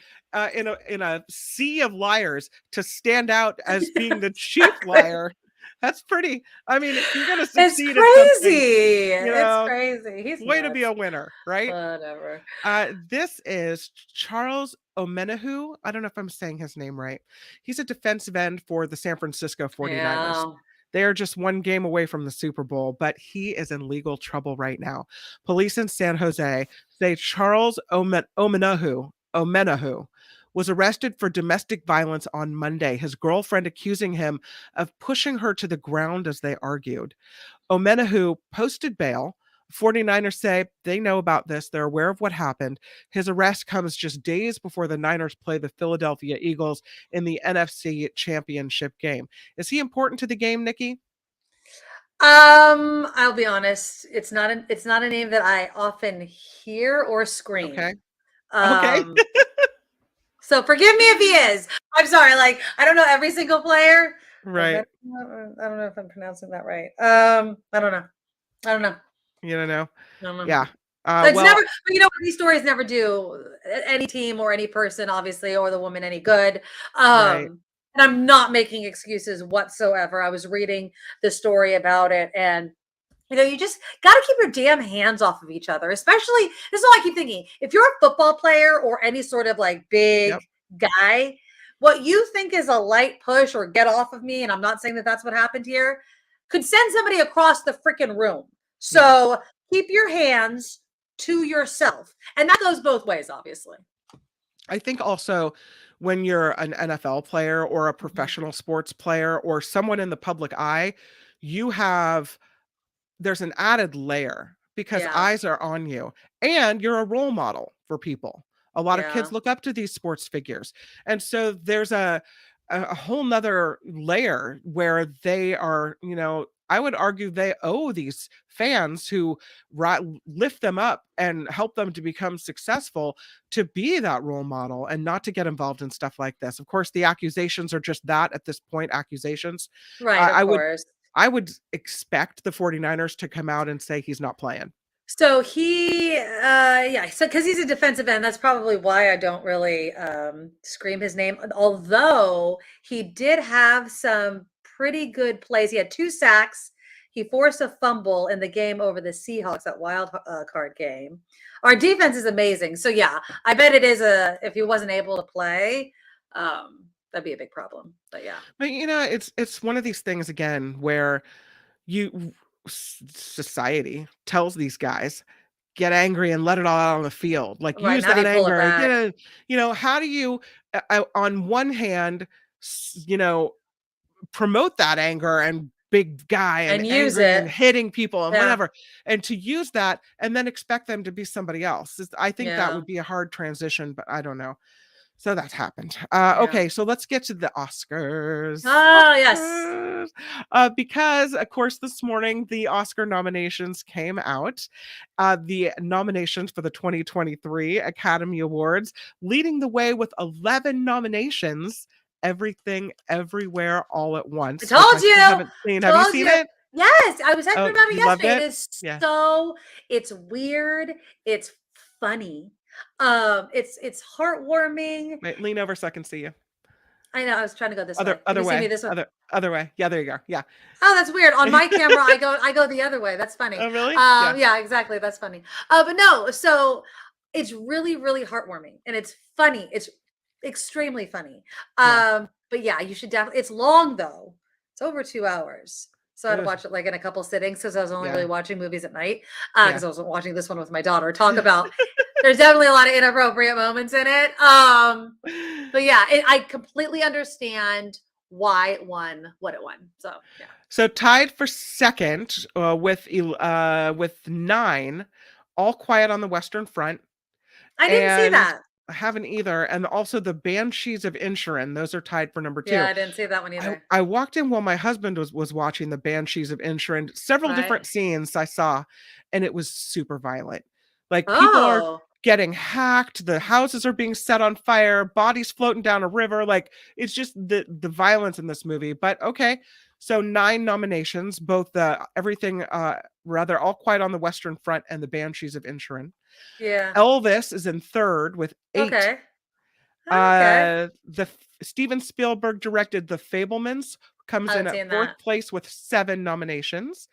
In a sea of liars, to stand out as being the chief liar, that's pretty. I mean, if you're gonna succeed, it's crazy. It's crazy. He's way nuts. to be a winner, right? Whatever. This is Charles Omenihu. I don't know if I'm saying his name right. He's a defensive end for the San Francisco 49ers. Yeah. They are just one game away from the Super Bowl, but he is in legal trouble right now. Police in San Jose say Charles Omenihu was arrested for domestic violence on Monday, his girlfriend accusing him of pushing her to the ground as they argued. Omenihu posted bail. 49ers say they know about this. They're aware of what happened. His arrest comes just days before the Niners play the Philadelphia Eagles in the NFC Championship game. Is he important to the game, Nikki? I'll be honest. It's not a name that I often hear or scream. Okay. So forgive me if he is. I'm sorry. Like, I don't know every single player, Right. I don't know if I'm pronouncing that right. I don't know. I don't know. You don't know. I don't know. Yeah. It's Well, never, but you know, these stories never do any team or any person, obviously, or the woman any good. Right. And I'm not making excuses whatsoever. I was reading the story about it, and you know, you just got to keep your damn hands off of each other. Especially, this is what I keep thinking. If you're a football player or any sort of like big guy, what you think is a light push or get off of me, and I'm not saying that that's what happened here, could send somebody across the freaking room. So keep your hands to yourself. And that goes both ways, obviously. I think also when you're an NFL player or a professional sports player or someone in the public eye, there's an added layer because eyes are on you and you're a role model for people. A lot of kids look up to these sports figures. And so there's a whole nother layer where they are, you know, I would argue they owe these fans who lift them up and help them to become successful to be that role model and not to get involved in stuff like this. Of course, the accusations are just that at this point, accusations. Right, of course. I would expect the 49ers to come out and say he's not playing. So so because he's a defensive end, that's probably why I don't really scream his name. Although he did have some pretty good plays. He had 2 sacks. He forced a fumble in the game over the Seahawks, that wild card game. Our defense is amazing. So yeah, I bet it is if he wasn't able to play, that'd be a big problem. But yeah. But you know, it's one of these things again where society tells these guys get angry and let it all out on the field, like use that anger. You know, how do you on one hand, you know, promote that anger and big guy and use angry it and hitting people and whatever, and to use that and then expect them to be somebody else? I think that would be a hard transition, but I don't know. So that's happened. Okay, so let's get to the Oscars. Oh, yes. Because, of course, this morning, the Oscar nominations came out. The nominations for the 2023 Academy Awards, leading the way with 11 nominations, Everything, Everywhere, All at Once. I told you. Haven't seen. Have you seen it? Yes, I was talking about it yesterday. It? It is it's weird. It's funny. It's heartwarming. Wait, lean over so I can see you. I know. I was trying to go this way. Other way. See me this way? Other way. Yeah, there you go. Yeah. Oh, that's weird. On my camera, I go the other way. That's funny. Oh, really? Yeah, exactly. That's funny. But no. So it's really, really heartwarming, and it's funny. It's extremely funny. But yeah, you should definitely. It's long though. It's over 2 hours. So I had to watch it like in a couple sittings because I was only really watching movies at night because I wasn't watching this one with my daughter. Talk about there's definitely a lot of inappropriate moments in it. But yeah, I completely understand why it won what it won. So yeah. So tied for second with 9, All Quiet on the Western Front. I didn't see that. I haven't either. And also the Banshees of Inisherin. Those are tied for number 2. Yeah, I didn't see that one either. I walked in while my husband was watching the Banshees of Inisherin. Several different scenes I saw, and it was super violent. Like people are getting hacked, the houses are being set on fire, bodies floating down a river. Like it's just the violence in this movie. But okay. So 9 nominations, both everything All Quiet on the Western Front and the Banshees of Inisherin. Yeah. Elvis is in third with 8. Okay. The Steven Spielberg directed The Fabelmans comes in at 4th place with 7 nominations.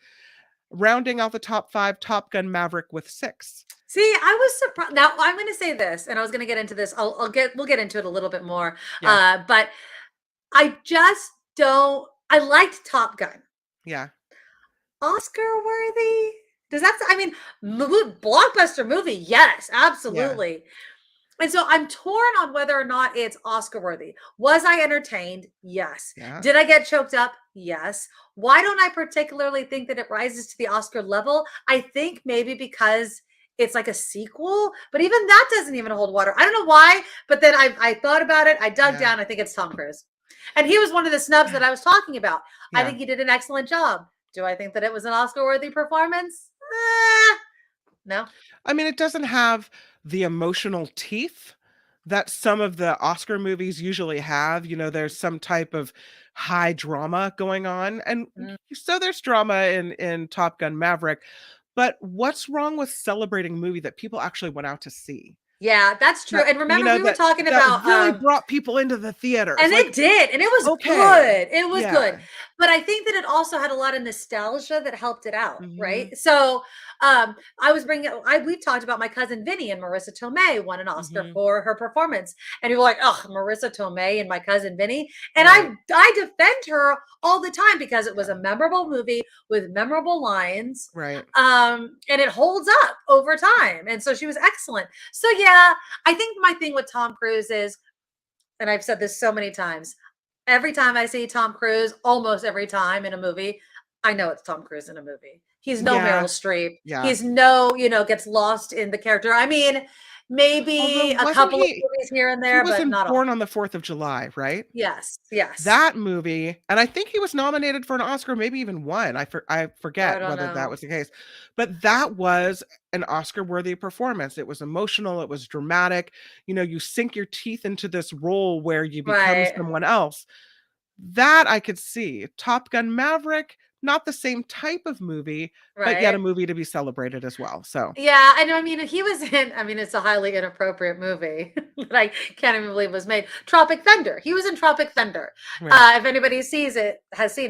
Rounding out the top 5, Top Gun Maverick with 6. See, I was surprised. Now I'm going to say this, and I was going to get into this. We'll get into it a little bit more. But I just don't. I liked Top Gun. Yeah. Oscar worthy? Does that? I mean, blockbuster movie. Yes, absolutely. Yeah. And so I'm torn on whether or not it's Oscar worthy. Was I entertained? Yes. Yeah. Did I get choked up? Yes. Why don't I particularly think that it rises to the Oscar level? I think maybe because it's like a sequel, but even that doesn't even hold water. I don't know why, but then I thought about it. I dug down. I think it's Tom Cruise. And he was one of the snubs that I was talking about. Yeah. I think he did an excellent job. Do I think that it was an Oscar-worthy performance? No. I mean, it doesn't have the emotional teeth that some of the Oscar movies usually have. You know, there's some type of high drama going on. And so there's drama in Top Gun Maverick. But what's wrong with celebrating a movie that people actually went out to see? Yeah, that's true. And remember, we were talking that about really brought people into the theater. And it did, and it was good. It was good. But I think that it also had a lot of nostalgia that helped it out, right? So I was we've talked about my cousin Vinny, and Marissa Tomei won an Oscar for her performance. And people were like, oh, Marissa Tomei and my cousin Vinny. And I defend her all the time because it was a memorable movie with memorable lines. Right. And it holds up over time. And so she was excellent. So yeah, I think my thing with Tom Cruise is, and I've said this so many times, every time I see Tom Cruise, almost every time in a movie, I know it's Tom Cruise in a movie. He's no Meryl Streep. Yeah. He's no, gets lost in the character. I mean, maybe a couple of movies here and there, but not all. Born on the 4th of July, right? Yes, yes. That movie, and I think he was nominated for an Oscar, maybe even won. I forget whether that was the case. But that was an Oscar-worthy performance. It was emotional. It was dramatic. You sink your teeth into this role where you become someone else. That I could see. Top Gun Maverick, not the same type of movie, but yet a movie to be celebrated as well. So yeah, I know. I mean, he was in. I mean, it's a highly inappropriate movie that I can't even believe was made. Tropic Thunder. He was in Tropic Thunder. If anybody has seen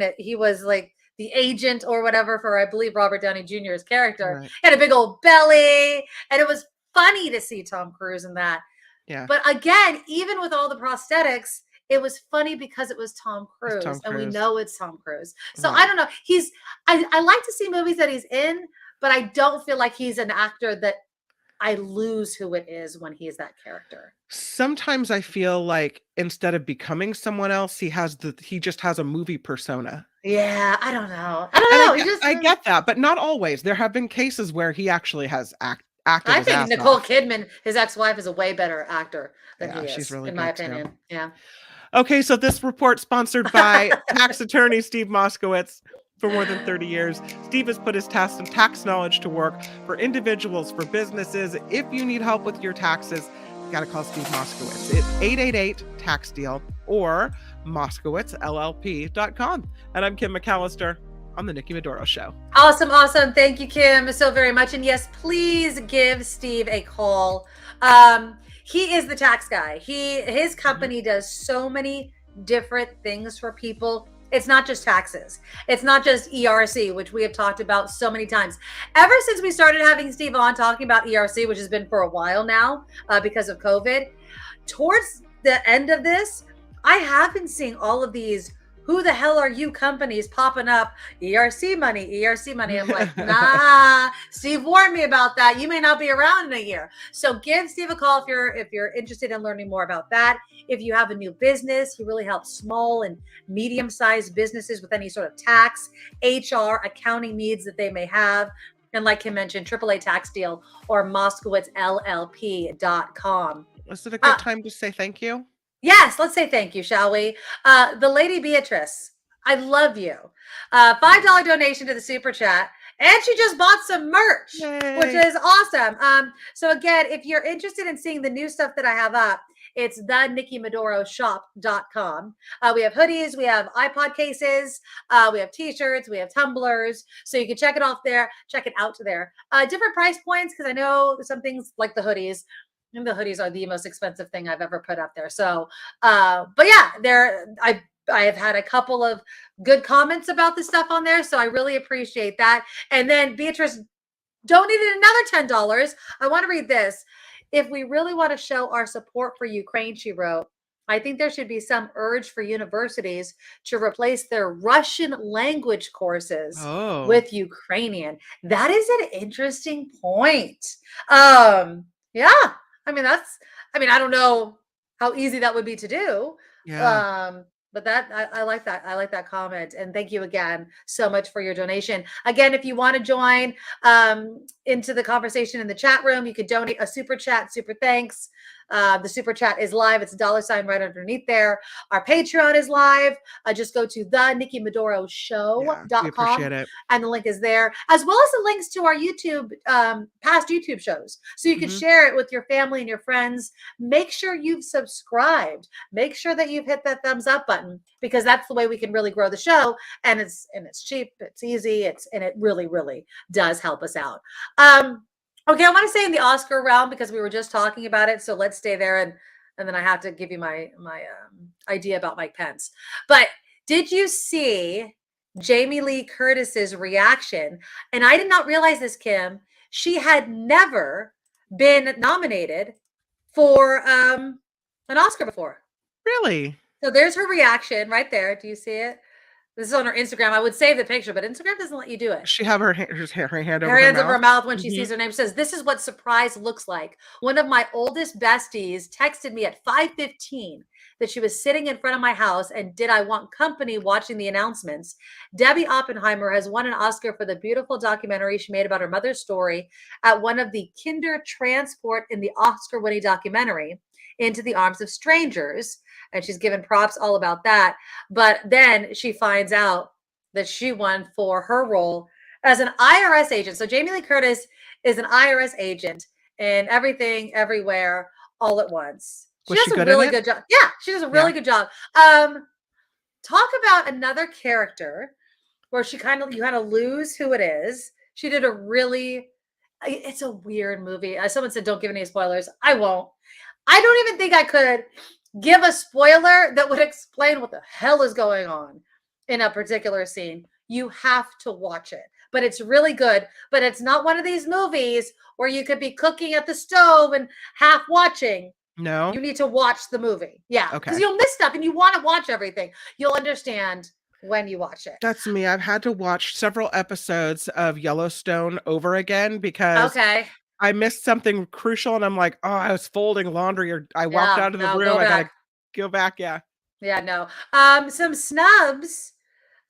it, he was like the agent or whatever for, I believe, Robert Downey Jr.'s character. He had a big old belly, and it was funny to see Tom Cruise in that. Yeah. But again, even with all the prosthetics, it was funny because it was Tom Cruise, and we know it's Tom Cruise. So I don't know. I like to see movies that he's in, but I don't feel like he's an actor that I lose who it is when he is that character. Sometimes I feel like instead of becoming someone else, he just has a movie persona. Yeah, I don't know. I get that, but not always. There have been cases where he actually has acted. I think Nicole Kidman, his ex-wife, is a way better actor than he is, she's really in my good opinion. Too. Yeah. Okay, so this report sponsored by tax attorney Steve Moskowitz. For more than 30 years, Steve has put his tax knowledge to work for individuals, for businesses. If you need help with your taxes, you got to call Steve Moskowitz. It's 888-TAX-DEAL or MoskowitzLLP.com. And I'm Kim McAllister on the Nikki Medoro Show. Awesome. Thank you, Kim, so very much. And yes, please give Steve a call. He is the tax guy. His company does so many different things for people. It's not just taxes. It's not just ERC, which we have talked about so many times. Ever since we started having Steve on talking about ERC, which has been for a while now because of COVID, towards the end of this, I have been seeing all of these who the hell are you companies popping up? ERC money. I'm like, nah, Steve warned me about that. You may not be around in a year. So give Steve a call if you're interested in learning more about that. If you have a new business, he really helps small and medium-sized businesses with any sort of tax, HR, accounting needs that they may have. And like Kim mentioned, AAA Tax Deal or MoskowitzLLP.com. Is it a good time to say thank you? Yes, let's say thank you, shall we? The Lady Beatrice, I love you. $5 donation to the Super Chat. And she just bought some merch, which is awesome. So again, if you're interested in seeing the new stuff that I have up, it's the NikkiMedoroShop.com. We have hoodies, we have iPod cases, we have t-shirts, we have tumblers. So you can check it out there. Different price points, because I know some things like the hoodies. And the hoodies are the most expensive thing I've ever put up there. So, but yeah, I have had a couple of good comments about the stuff on there. So I really appreciate that. And then Beatrice donated another $10. I want to read this. If we really want to show our support for Ukraine, she wrote, I think there should be some urge for universities to replace their Russian language courses with Ukrainian. That is an interesting point. Yeah. I don't know how easy that would be to do. Yeah. But that I like that. I like that comment. And thank you again so much for your donation. Again, if you want to join into the conversation in the chat room, you could donate a super chat, super thanks. The super chat is live. It's $sign right underneath there. Our Patreon is live. Just go to the Nikki Medoro Show.com. We appreciate it. And the link is there, as well as the links to our YouTube, past YouTube shows. So you can share it with your family and your friends. Make sure you've subscribed. Make sure that you've hit that thumbs up button, because that's the way we can really grow the show. And it's cheap. It's easy. And it really, really does help us out. Okay, I want to say in the Oscar realm, because we were just talking about it, so let's stay there, and then I have to give you my idea about Mike Pence. But did you see Jamie Lee Curtis's reaction? And I did not realize this, Kim. She had never been nominated for an Oscar before. Really? So there's her reaction right there. Do you see it? This is on her Instagram. I would save the picture, but Instagram doesn't let you do it. She have her hand over her hands over her mouth when she sees her name. Says, "This is what surprise looks like." One of my oldest besties texted me at 5:15 that she was sitting in front of my house and did I want company watching the announcements. Debbie Oppenheimer has won an Oscar for the beautiful documentary she made about her mother's story at one of the Kinder Transport in the Oscar-winning documentary Into the Arms of Strangers. And she's given props all about that. But then she finds out that she won for her role as an IRS agent. So Jamie Lee Curtis is an IRS agent in Everything, Everywhere, All at Once. She does a really good job. Yeah, she does a really good job. Talk about another character where you kind of lose who it is. She did it's a weird movie. Someone said, don't give any spoilers. I won't. I don't even think I could give a spoiler that would explain what the hell is going on in a particular scene. You have to watch it, but it's really good. But it's not one of these movies where you could be cooking at the stove and half watching. No, you need to watch the movie. Yeah, okay. Because you'll miss stuff and you want to watch everything. You'll understand when you watch it. That's me. I've had to watch several episodes of Yellowstone over again because I missed something crucial, and I'm like, oh, I was folding laundry, or I walked out of the room. I gotta go back. Yeah. Yeah. No. Some snubs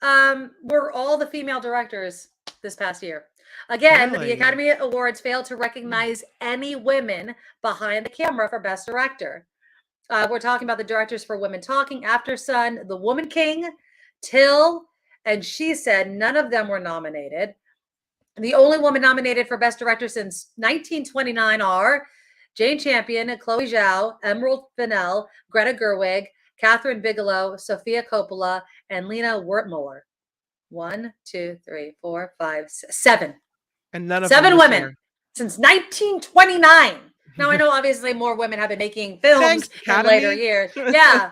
were all the female directors this past year. Again, the Academy Awards failed to recognize any women behind the camera for Best Director. We're talking about the directors for Women Talking, After Sun, The Woman King, Till, and She Said. None of them were nominated. The only woman nominated for Best Director since 1929 are Jane Campion, Chloe Zhao, Emerald Fennell, Greta Gerwig, Catherine Bigelow, Sophia Coppola, and Lena Wertmuller. 1, 2, 3, 4, 5, 6, 7. And none of 7 women since 1929. Now, I know obviously more women have been making films in later years. Yeah.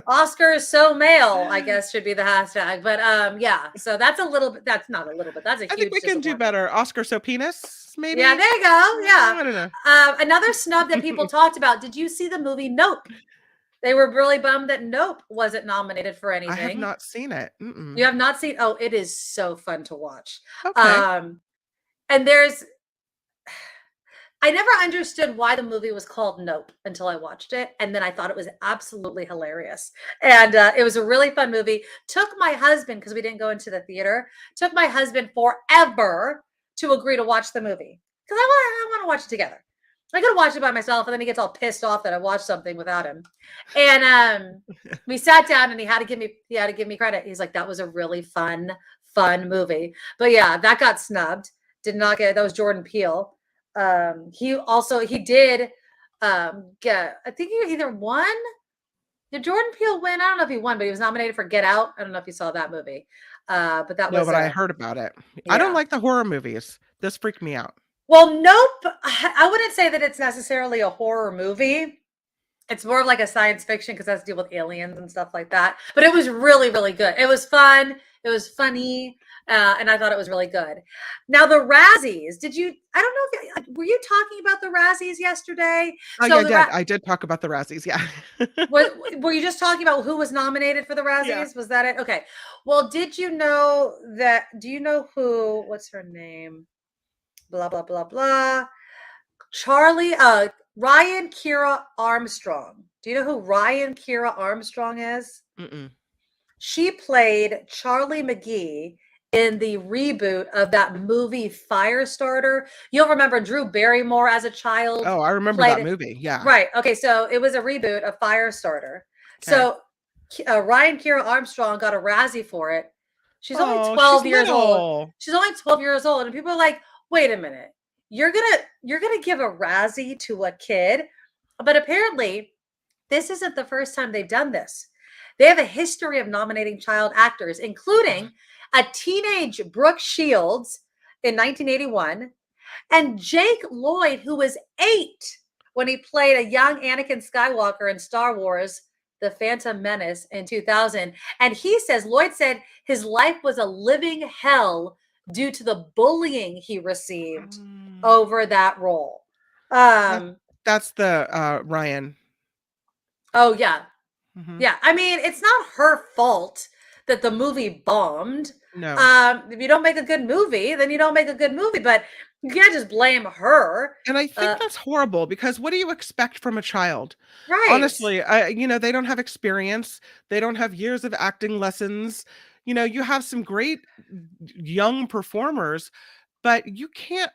Oscars so male, I guess, should be the hashtag. But yeah, so that's not a little bit. That's a huge I think we can do better. Oscar so penis, maybe? Yeah, there you go. Yeah. I don't know. Another snub that people talked about. Did you see the movie Nope? They were really bummed that Nope wasn't nominated for anything. I have not seen it. You have not seen? Oh, it is so fun to watch. Okay. And I never understood why the movie was called Nope until I watched it. And then I thought it was absolutely hilarious. And it was a really fun movie. Took my husband, because we didn't go into the theater, took my husband forever to agree to watch the movie. Because I want to watch it together. I could have watched it by myself, and then he gets all pissed off that I watched something without him. And we sat down, and he had to give me credit. He's like, that was a really fun movie. But yeah, that got snubbed. That was Jordan Peele. He did get, I think he either won. Did Jordan Peele win? I don't know if he won, but he was nominated for Get Out. I don't know if you saw that movie. But I heard about it. Yeah. I don't like the horror movies. This freaked me out. Well, Nope. I wouldn't say that it's necessarily a horror movie. It's more of like a science fiction because it has to deal with aliens and stuff like that. But it was really, really good. It was fun. It was funny. And I thought it was really good. Now, the Razzies, I don't know were you talking about the Razzies yesterday? Oh, so yeah, I did talk about the Razzies, yeah. Were you just talking about who was nominated for the Razzies? Yeah. Was that it? Okay. Well, do you know what's her name? Blah, blah, blah, blah. Ryan Kira Armstrong. Do you know who Ryan Kira Armstrong is? Mm-mm. She played Charlie McGee in the reboot of that movie Firestarter. You'll remember Drew Barrymore as a child. Oh, I remember played that it. movie. Yeah. Right. Okay. So it was a reboot of Firestarter. So Ryan Kira Armstrong got a Razzie for it. She's only 12 years old. She's only 12 years old. And people are like, wait a minute. You're gonna give a Razzie to a kid. But apparently, this isn't the first time they've done this. They have a history of nominating child actors, including a teenage Brooke Shields in 1981, and Jake Lloyd, who was 8 when he played a young Anakin Skywalker in Star Wars, The Phantom Menace in 2000. And he says, Lloyd said his life was a living hell due to the bullying he received over that role. That's the Ryan. Oh, yeah. Yeah. I mean, it's not her fault that the movie bombed. No. If you don't make a good movie, then you don't make a good movie. But you can't just blame her. And I think that's horrible, because what do you expect from a child? Right. Honestly, they don't have experience. They don't have years of acting lessons. You have some great young performers, but you can't.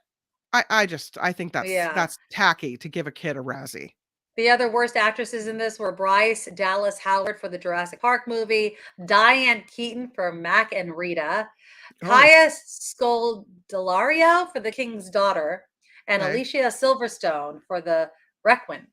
I think that's tacky to give a kid a Razzie. The other worst actresses in this were Bryce Dallas Howard for the Jurassic Park movie, Diane Keaton for Mac and Rita, Kaya Scodelario for The King's Daughter, and Alicia Silverstone for The Requiem.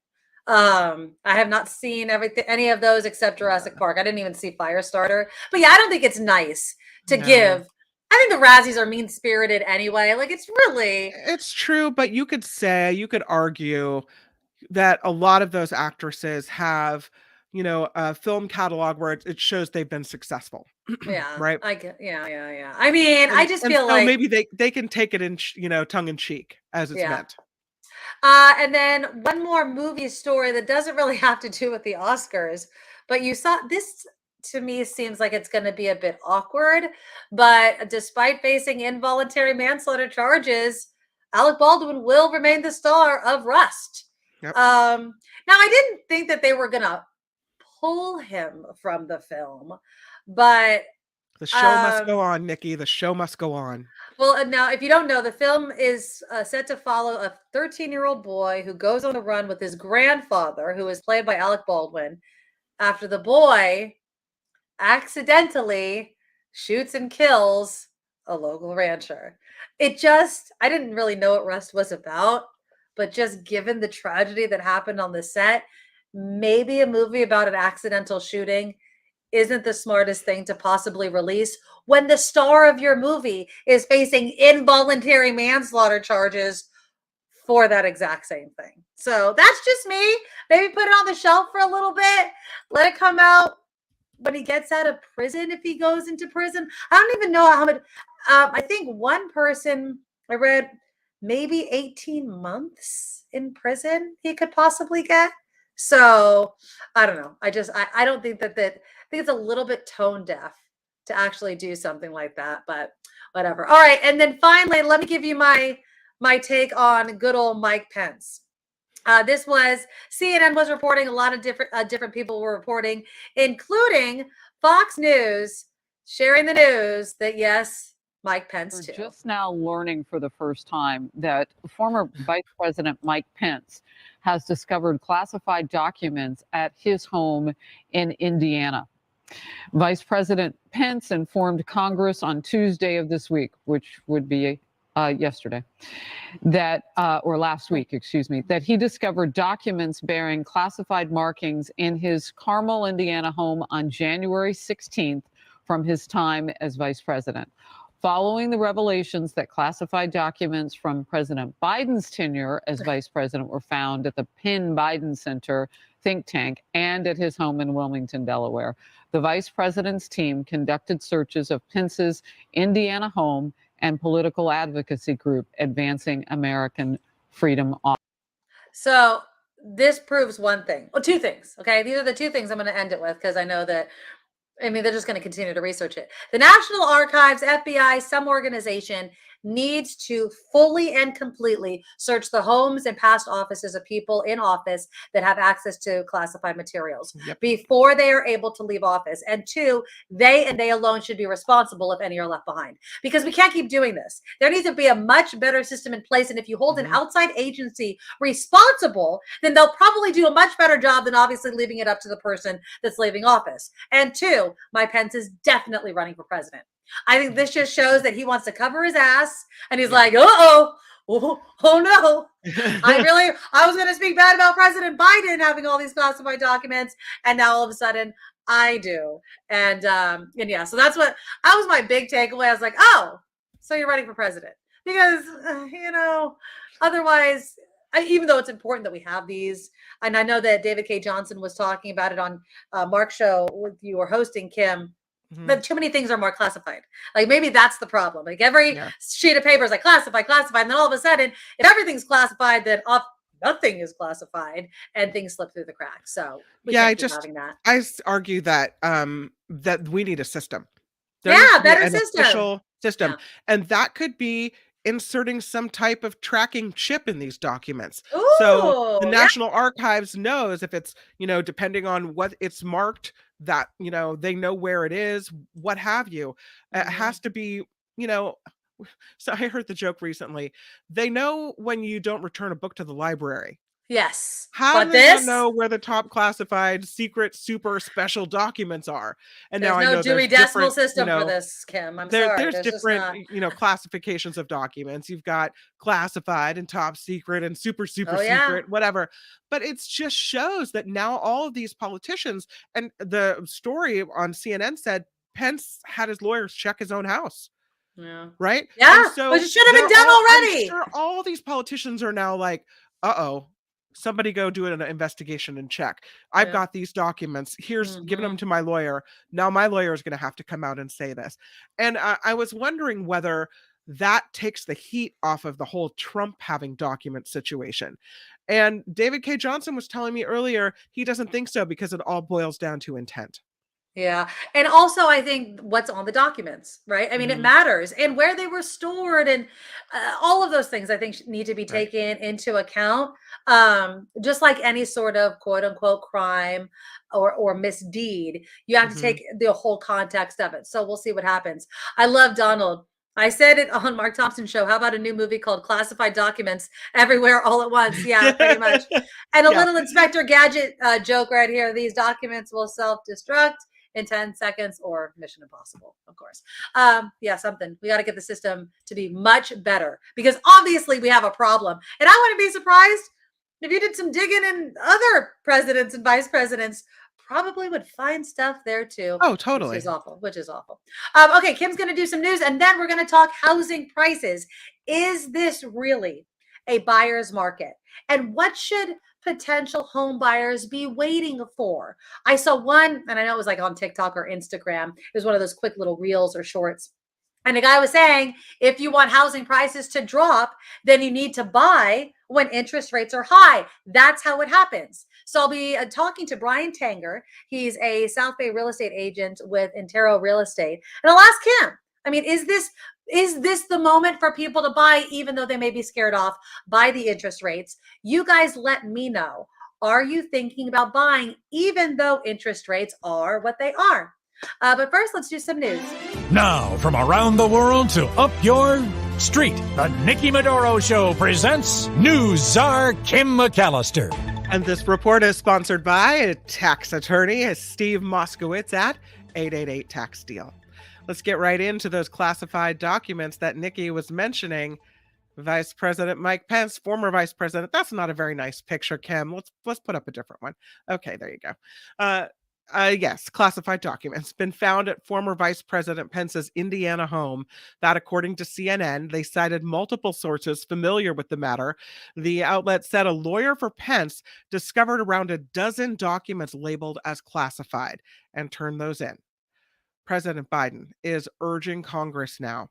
I have not seen any of those except Jurassic Park. I didn't even see Firestarter. But yeah, I don't think it's nice to give. I think the Razzies are mean-spirited anyway. Like, it's true, but you could argue that a lot of those actresses have, a film catalog where it shows they've been successful. Yeah. Right. Yeah. I mean, I just feel like maybe they can take it in, tongue in cheek as it's meant. And then one more movie story that doesn't really have to do with the Oscars, but you saw this. To me, seems like it's going to be a bit awkward, but despite facing involuntary manslaughter charges, Alec Baldwin will remain the star of Rust. Yep. Now, I didn't think that they were going to pull him from the film, but the show must go on, Nikki. The show must go on. Well, now, if you don't know, the film is set to follow a 13-year-old boy who goes on the run with his grandfather, who is played by Alec Baldwin, after the boy accidentally shoots and kills a local rancher. I didn't really know what Rust was about, but just given the tragedy that happened on the set, maybe a movie about an accidental shooting isn't the smartest thing to possibly release when the star of your movie is facing involuntary manslaughter charges for that exact same thing. So that's just me. Maybe put it on the shelf for a little bit. Let it come out when he gets out of prison, if he goes into prison. I don't even know how much. I think one person I read maybe 18 months in prison he could possibly get. So I don't know. I don't think that I think it's a little bit tone deaf to actually do something like that, but whatever. All right. And then finally, let me give you my take on good old Mike Pence. This was CNN was reporting, a lot of different people were reporting, including Fox News, sharing the news that yes, Mike Pence too. We're just now learning for the first time that former Vice President Mike Pence has discovered classified documents at his home in Indiana. Vice President Pence informed Congress on Tuesday of this week, which would be yesterday, that or last week, excuse me, that he discovered documents bearing classified markings in his Carmel, Indiana home on January 16th from his time as vice president. Following the revelations that classified documents from President Biden's tenure as vice president were found at the Penn Biden Center think tank and at his home in Wilmington, Delaware, the vice president's team conducted searches of Pence's Indiana home and political advocacy group Advancing American Freedom. So this proves one thing, well, two things. Okay, these are the two things I'm going to end it with, because I know that, I mean, they're just going to continue to research it. The National Archives, FBI, some organization needs to fully and completely search the homes and past offices of people in office that have access to classified materials before they are able to leave office. And two, they and they alone should be responsible if any are left behind, because we can't keep doing this. There needs to be a much better system in place. And if you hold an outside agency responsible, then they'll probably do a much better job than obviously leaving it up to the person that's leaving office. And two, Mike Pence is definitely running for president. I think this just shows that he wants to cover his ass, and he's like, oh no. I was going to speak bad about President Biden having all these classified documents, and now all of a sudden I do. And yeah, so that was my big takeaway. I was like, oh, so you're running for president, because otherwise, even though it's important that we have these, and I know that David K. Johnson was talking about it on Mark's show you were hosting, Kim, but too many things are more classified. Like, maybe that's the problem. Like, every sheet of paper is like classified. And then all of a sudden, if everything's classified, then nothing is classified and things slip through the cracks. So I argue that that we need a system. Better system. And that could be inserting some type of tracking chip in these documents. So the National Archives knows if it's, depending on what it's marked, that, they know where it is, what have you. It has to be, so I heard the joke recently. They know when you don't return a book to the library. Yes. How do they know where the top classified, secret, super special documents are? And there's now I know Dewey Decimal System for this, Kim. I'm sorry. There's different, classifications of documents. You've got classified and top secret and super secret, whatever. But it just shows that now all of these politicians, and the story on CNN said Pence had his lawyers check his own house. Yeah. Right? Yeah. And so but it should have been done already. I'm sure all these politicians are now like, somebody go do an investigation and check. I've got these documents. Here's giving them to my lawyer. Now my lawyer is going to have to come out and say this. And I was wondering whether that takes the heat off of the whole Trump having document situation. And David K. Johnson was telling me earlier, he doesn't think so, because it all boils down to intent. Yeah. And also, I think what's on the documents, right? I mean, it matters, and where they were stored, and all of those things I think need to be taken into account. Just like any sort of quote unquote crime or misdeed, you have to take the whole context of it. So we'll see what happens. I love Donald. I said it on Mark Thompson's show. How about a new movie called Classified Documents Everywhere All at Once? Yeah, pretty much. And a little Inspector Gadget joke right here. These documents will self-destruct in 10 seconds, or Mission Impossible, of course. Something. We got to get the system to be much better, because obviously we have a problem. And I wouldn't be surprised if you did some digging, in other presidents and vice presidents probably would find stuff there too. Oh, totally. Which is awful. Okay, Kim's going to do some news, and then we're going to talk housing prices. Is this really a buyer's market? And what should potential home buyers be waiting for? I saw one, and I know it was like on TikTok or Instagram. It was one of those quick little reels or shorts. And the guy was saying, if you want housing prices to drop, then you need to buy when interest rates are high. That's how it happens. So I'll be talking to Brian Tanger. He's a South Bay real estate agent with Intero Real Estate. And I'll ask him, I mean, is this the moment for people to buy, even though they may be scared off by the interest rates? You guys let me know. Are you thinking about buying, even though interest rates are what they are? But first, let's do some news. Now, from around the world to up your street, the Nikki Medoro Show presents News Czar Kim McAllister. And this report is sponsored by a tax attorney, Steve Moskowitz at 888 Tax Deal. Let's get right into those classified documents that Nikki was mentioning. Vice President Mike Pence, former Vice President. That's not a very nice picture, Kim. Let's put up a different one. Okay, there you go. Yes, classified documents been found at former Vice President Pence's Indiana home. That, according to CNN, they cited multiple sources familiar with the matter. The outlet said a lawyer for Pence discovered around a dozen documents labeled as classified and turned those in. President Biden is urging Congress now,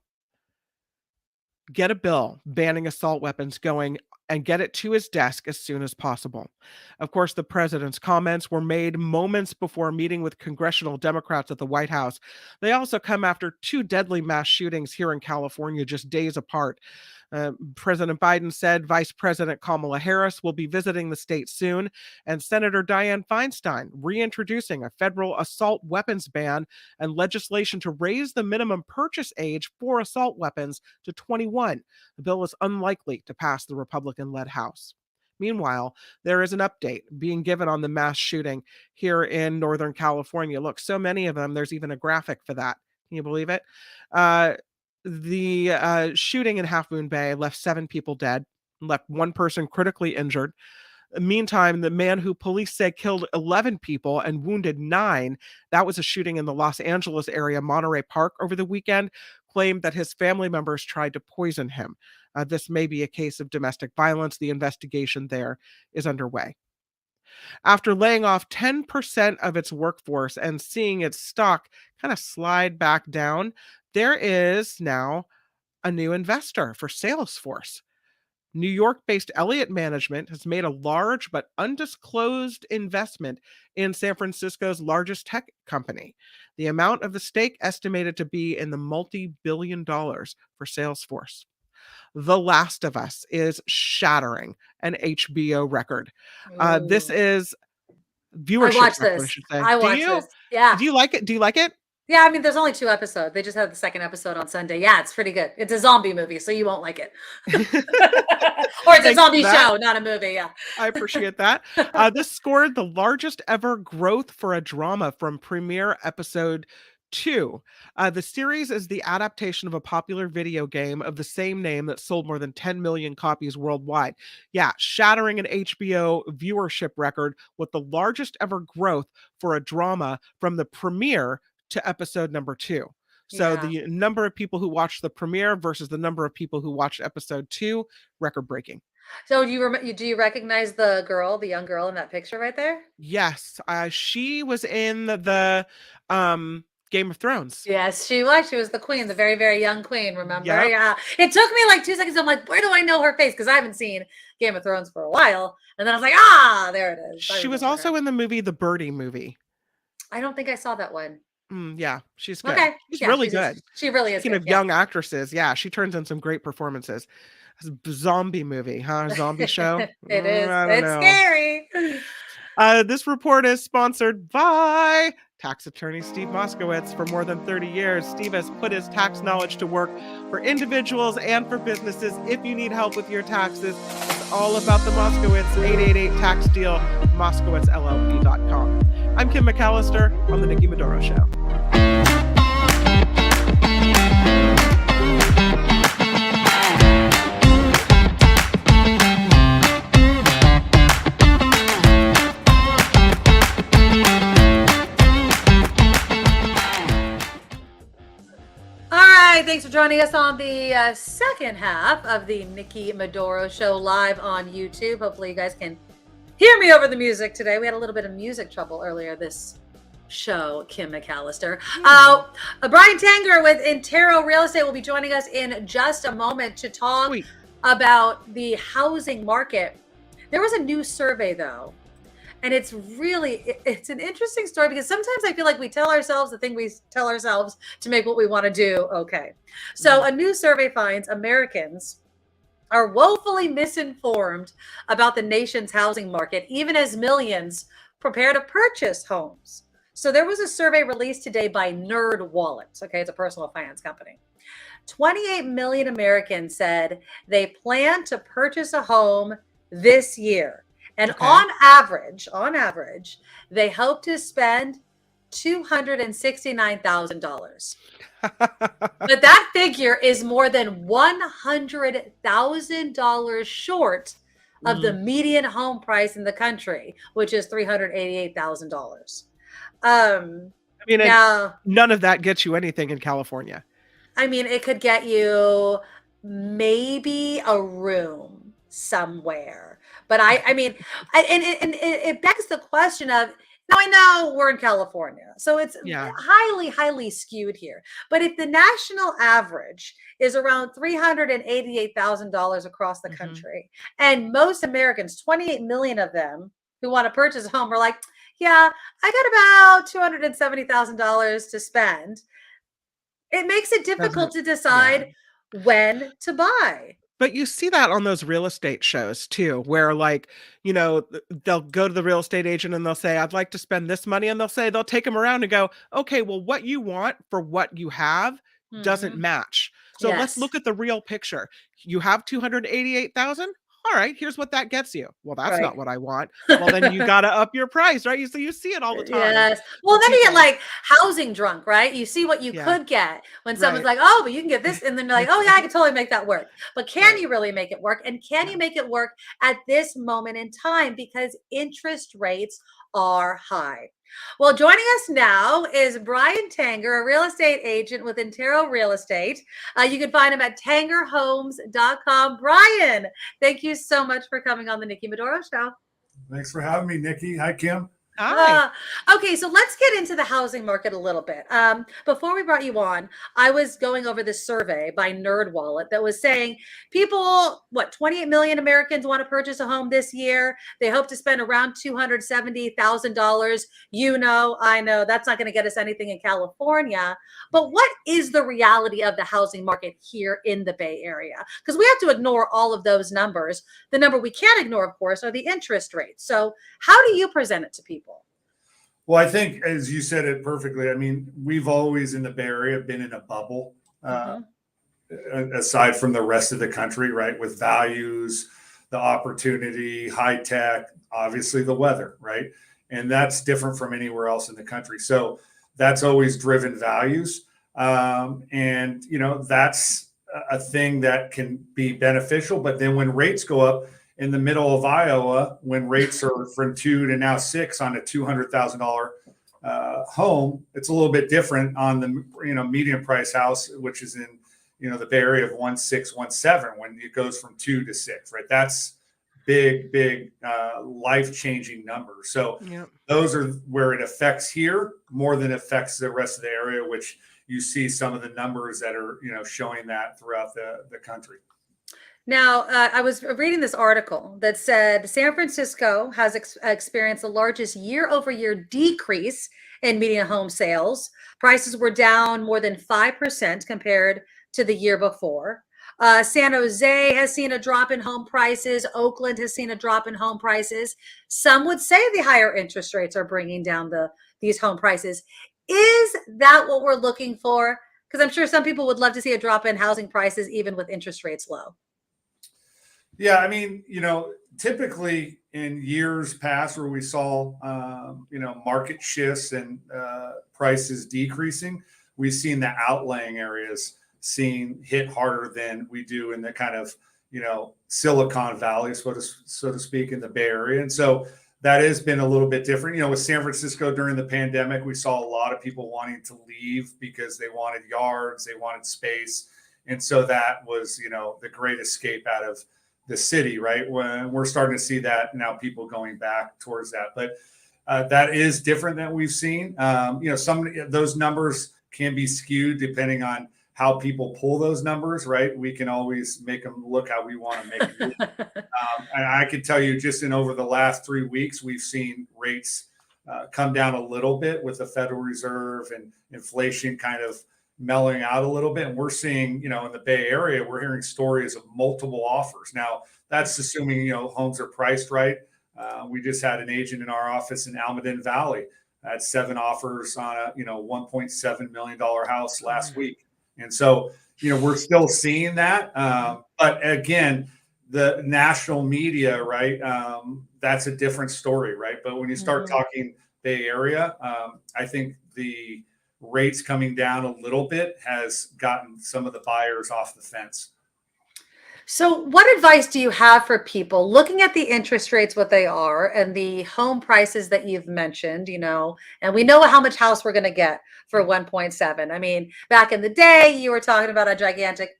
get a bill banning assault weapons going and get it to his desk as soon as possible. Of course, the president's comments were made moments before meeting with congressional Democrats at the White House. They also come after 2 deadly mass shootings here in California just days apart. President Biden said Vice President Kamala Harris will be visiting the state soon, and Senator Dianne Feinstein reintroducing a federal assault weapons ban and legislation to raise the minimum purchase age for assault weapons to 21. The bill is unlikely to pass the Republican-led House. Meanwhile, there is an update being given on the mass shooting here in Northern California. Look, so many of them, there's even a graphic for that. Can you believe it? The shooting in Half Moon Bay left 7 people dead, left 1 person critically injured. Meantime, the man who police say killed 11 people and wounded 9, that was a shooting in the Los Angeles area, Monterey Park, over the weekend, claimed that his family members tried to poison him. This may be a case of domestic violence. The investigation there is underway. After laying off 10% of its workforce and seeing its stock kind of slide back down, there is now a new investor for Salesforce. New York-based Elliott Management has made a large but undisclosed investment in San Francisco's largest tech company. The amount of the stake estimated to be in the multi-billion dollars for Salesforce. The Last of Us is shattering an HBO record. This is viewership. I watched record, this. I should say. I watched this. Yeah. Do you like it? Do you like it? Yeah, I mean, there's only 2 episodes. They just had the second episode on Sunday. Yeah, it's pretty good. It's a zombie movie, so you won't like it. Or it's a zombie show, not a movie. Yeah. I appreciate that. This scored the largest ever growth for a drama from premiere episode 2. The series is the adaptation of a popular video game of the same name that sold more than 10 million copies worldwide. Yeah, shattering an HBO viewership record with the largest ever growth for a drama from the premiere to episode number 2. So the number of people who watched the premiere versus the number of people who watched episode 2, record breaking. So do you recognize the young girl in that picture right there? Yes, she was in the Game of Thrones. Yes, she was. She was the queen, the very, very young queen, remember? Yep. Yeah. It took me like 2 seconds. I'm like, where do I know her face? Because I haven't seen Game of Thrones for a while. And then I was like, there it is. She was also in the movie, the Birdie movie. I don't think I saw that one. Yeah, she's good. Okay. She's really good. She really is. Speaking of young actresses, yeah, she turns in some great performances. It's a zombie movie, huh? Zombie show? It is. It's scary. This report is sponsored by tax attorney Steve Moskowitz. For more than 30 years, Steve has put his tax knowledge to work for individuals and for businesses. If you need help with your taxes, it's all about the Moskowitz. 888-TAX-DEAL, MoskowitzLLP.com. I'm Kim McAllister on the Nikki Medoro Show. Thanks for joining us on the second half of the Nikki Medoro Show live on YouTube. Hopefully you guys can hear me over the music today. We had a little bit of music trouble earlier this show, Kim McAllister. Brian Tanger with Intero Real Estate will be joining us in just a moment to talk about the housing market. There was a new survey though, and it's an interesting story because sometimes I feel like we tell ourselves the thing we tell ourselves to make what we want to do okay. So a new survey finds Americans are woefully misinformed about the nation's housing market, even as millions prepare to purchase homes. So there was a survey released today by NerdWallet. Okay, it's a personal finance company. 28 million Americans said they plan to purchase a home this year. And on average, they hope to spend $269,000. But that figure is more than $100,000 short of the median home price in the country, which is $388,000. I mean, none of that gets you anything in California. I mean, it could get you maybe a room somewhere. But I mean, it begs the question of, Now, I know we're in California, so it's Yeah. highly skewed here. But if the national average is around $388,000 across the country, and most Americans, 28 million of them who want to purchase a home, are like, yeah, I got about $270,000 to spend. It makes it difficult to decide when to buy. But you see that on those real estate shows too, where like, you know, they'll go to the real estate agent and they'll say, I'd like to spend this money. And they'll take them around and go, okay, well, what you want for what you have doesn't match. So let's look at the real picture. You have 288,000. All right, here's what that gets you. Well, that's not what I want. Well, then you got to up your price, right? So you see it all the time. Yes. Well, then you get like housing drunk, right? You see what you could get when someone's like, oh, but you can get this. And then they're like, oh, yeah, I can totally make that work. But can you really make it work? And can you make it work at this moment in time? Because interest rates are high. Well, joining us now is Brian Tanger, a real estate agent with Intero Real Estate. You can find him at tangerhomes.com. Brian, thank you so much for coming on the Nikki Medoro Show. Thanks for having me, Nikki. Hi, Kim. Okay, so let's get into the housing market a little bit. Before we brought you on, I was going over this survey by NerdWallet that was saying people, 28 million Americans want to purchase a home this year. They hope to spend around $270,000. You know, I know that's not going to get us anything in California. But what is the reality of the housing market here in the Bay Area? Because we have to ignore all of those numbers. The number we can't ignore, of course, are the interest rates. So how do you present it to people? Well, I think, as you said it perfectly, I mean, we've always in the Bay Area been in a bubble, aside from the rest of the country, right? With values, the opportunity, high tech, obviously the weather, right? And that's different from anywhere else in the country. So that's always driven values. And, you know, that's a thing that can be beneficial. But then when rates go up, in the middle of Iowa, when rates are from 2 to now 6 on a $200,000 home, it's a little bit different on the medium price house, which is in the Bay Area of 1.6, 1.7 when it goes from 2 to 6, right? That's big life-changing numbers. So those are where it affects here more than it affects the rest of the area, which you see some of the numbers that are showing that throughout the country. Now, I was reading this article that said San Francisco has experienced the largest year-over-year decrease in median home sales. Prices were down more than 5% compared to the year before. San Jose has seen a drop in home prices. Oakland has seen a drop in home prices. Some would say the higher interest rates are bringing down these home prices. Is that what we're looking for? Because I'm sure some people would love to see a drop in housing prices even with interest rates low. Yeah, I mean, typically in years past where we saw, market shifts and prices decreasing, we've seen the outlying areas hit harder than we do in the kind of, Silicon Valley, so to speak, in the Bay Area. And so that has been a little bit different. With San Francisco during the pandemic, we saw a lot of people wanting to leave because they wanted yards, they wanted space. And so that was, the great escape out of the city, right? When we're starting to see that now, people going back towards that, but that is different than we've seen. Some of those numbers can be skewed depending on how people pull those numbers, right? We can always make them look how we want to make them look. And I can tell you, just in over the last 3 weeks, we've seen rates come down a little bit with the Federal Reserve and inflation kind of mellowing out a little bit. And we're seeing, in the Bay Area, we're hearing stories of multiple offers. Now, that's assuming, homes are priced right. We just had an agent in our office in Almaden Valley had 7 offers on a, $1.7 million house last week. And so, we're still seeing that. But again, the national media, right? That's a different story, right? But when you start talking Bay Area, I think the rates coming down a little bit has gotten some of the buyers off the fence. So what advice do you have for people looking at the interest rates, what they are, and the home prices that you've mentioned, and we know how much house we're going to get for 1.7. I mean, back in the day, you were talking about a gigantic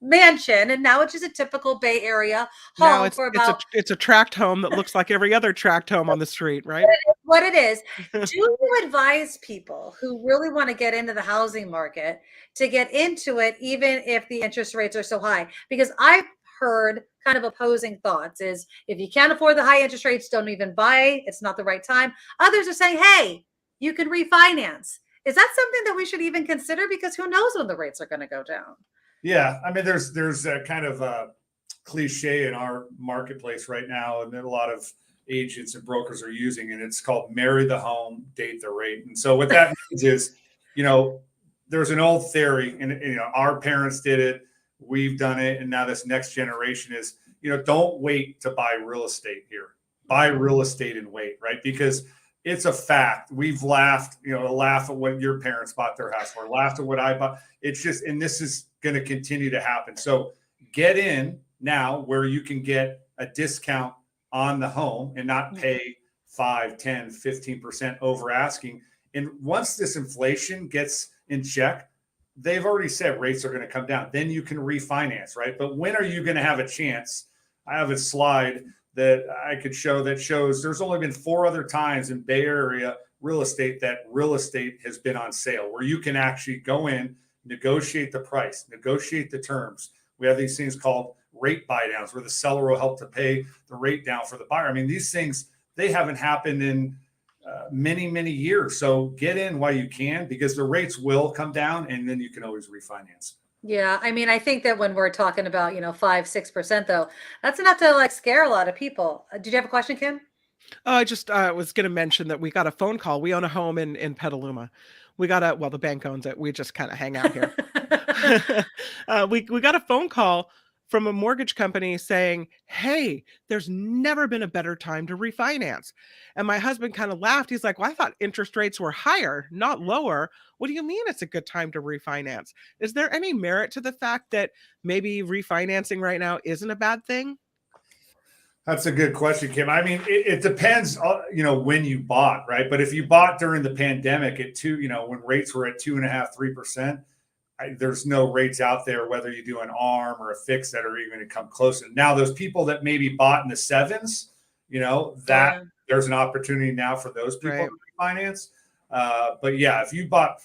mansion, and now it's just a typical Bay Area home. Now it's a tract home that looks like every other tract home on the street, right? what it is. Do you advise people who really want to get into the housing market to get into it, even if the interest rates are so high? Because I've heard kind of opposing thoughts is if you can't afford the high interest rates, don't even buy. It's not the right time. Others are saying, hey, you can refinance. Is that something that we should even consider? Because who knows when the rates are going to go down? Yeah, I mean, there's a kind of a cliche in our marketplace right now, and that a lot of agents and brokers are using, and it's called marry the home, date the rate. And so what that means is, there's an old theory, and our parents did it, we've done it, and now this next generation is, don't wait to buy real estate here. Buy real estate and wait, right? Because it's a fact. We've laughed, laugh at what your parents bought their house for, laughed at what I bought. It's just, and this is going to continue to happen. So get in now where you can get a discount on the home and not pay 5, 10, 15% over asking. And once this inflation gets in check, they've already said rates are going to come down. Then you can refinance, right? But when are you going to have a chance? I have a slide that I could show that shows there's only been 4 other times in Bay Area real estate that real estate has been on sale, where you can actually go in, negotiate the price, negotiate the terms. We have these things called rate buy downs where the seller will help to pay the rate down for the buyer. I mean, these things, they haven't happened in many, many years. So get in while you can, because the rates will come down and then you can always refinance. Yeah, I mean, I think that when we're talking about, 5-6% though, that's enough to scare a lot of people. Did you have a question, Kim? I just was going to mention that we got a phone call. We own a home in Petaluma. We got the bank owns it. We just kind of hang out here. We got a phone call from a mortgage company saying, hey, there's never been a better time to refinance. And my husband kind of laughed. He's like, well, I thought interest rates were higher, not lower. What do you mean it's a good time to refinance? Is there any merit to the fact that maybe refinancing right now isn't a bad thing? That's a good question, Kim. I mean, it depends, when you bought, right? But if you bought during the pandemic at when rates were at 2.5%, 3%, there's no rates out there, whether you do an ARM or a fix, that are even going to come close. Now, those people that maybe bought in the 7s, there's an opportunity now for those people to refinance. But yeah, if you bought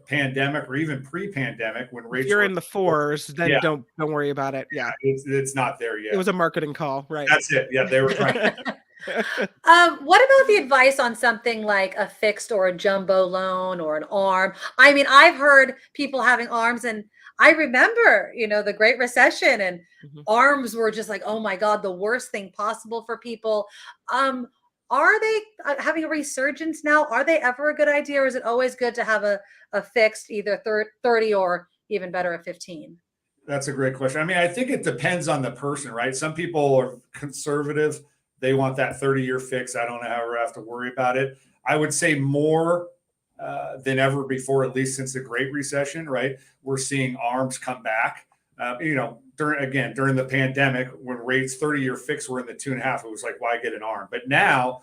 pandemic or even pre-pandemic when rates you're were in the 4s, then don't worry about it. Yeah, it's not there yet. It was a marketing call, right? That's it. Yeah, they were trying. What about the advice on something like a fixed or a jumbo loan or an ARM? I mean, I've heard people having ARMs, and I remember, the Great Recession, and ARMs were just like, oh my God, the worst thing possible for people. Are they having a resurgence now? Are they ever a good idea, or is it always good to have a fixed, either 30 or even better, a 15? That's a great question. I mean, I think it depends on the person, right? Some people are conservative. They want that 30-year fix. I don't ever have to worry about it. I would say more than ever before, at least since the Great Recession, right? We're seeing ARMs come back. During the pandemic, when rates 30-year fix were in the 2.5, it was like, why get an ARM? But now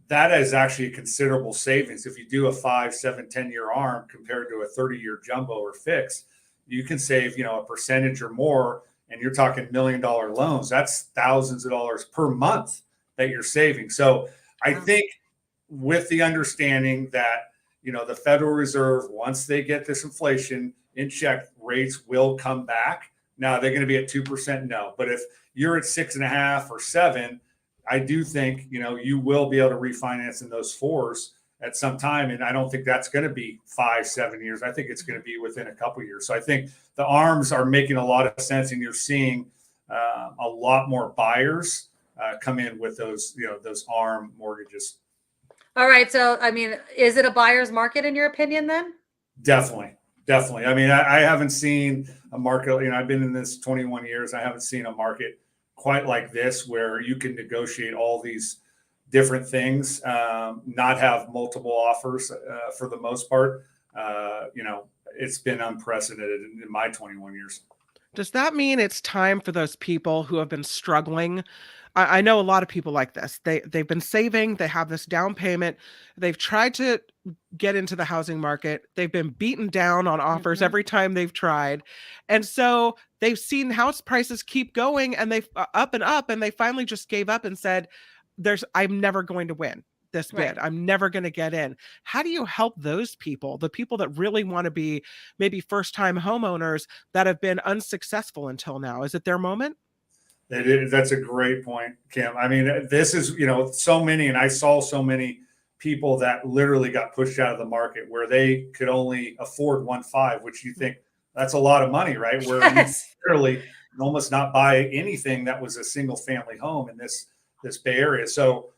that is actually a considerable savings. If you do a 5, 7, 10-year ARM compared to a 30-year jumbo or fix, you can save, a percentage or more. And you're talking $1 million loans. That's thousands of dollars per month that you're saving. So I think with the understanding that, the Federal Reserve, once they get this inflation in check, rates will come back. Now, they're going to be at 2%? No. But if you're at 6.5 or 7, I do think, you will be able to refinance in those 4s at some time. And I don't think that's going to be 5, 7 years. I think it's going to be within a couple of years. So I think the ARMs are making a lot of sense, and you're seeing a lot more buyers come in with those ARM mortgages. All right. So, I mean, is it a buyer's market in your opinion then? Definitely. I mean, I haven't seen a market, I've been in this 21 years. I haven't seen a market quite like this, where you can negotiate all these different things, not have multiple offers for the most part. It's been unprecedented in my 21 years. Does that mean it's time for those people who have been struggling? I know a lot of people like this. They've been saving. They have this down payment. They've tried to get into the housing market. They've been beaten down on offers every time they've tried. And so they've seen house prices keep going, and they've up and up, and they finally just gave up and said, I'm never going to win. this Right. bid. I'm never going to get in. How do you help those people, the people that really want to be maybe first-time homeowners that have been unsuccessful until now? Is it their moment? That's a great point, Kim. I mean, this is, so many, and I saw so many people that literally got pushed out of the market where they could only afford 1.5, which you think that's a lot of money, right? Where Yes. you literally almost not buy anything that was a single family home in this Bay Area. So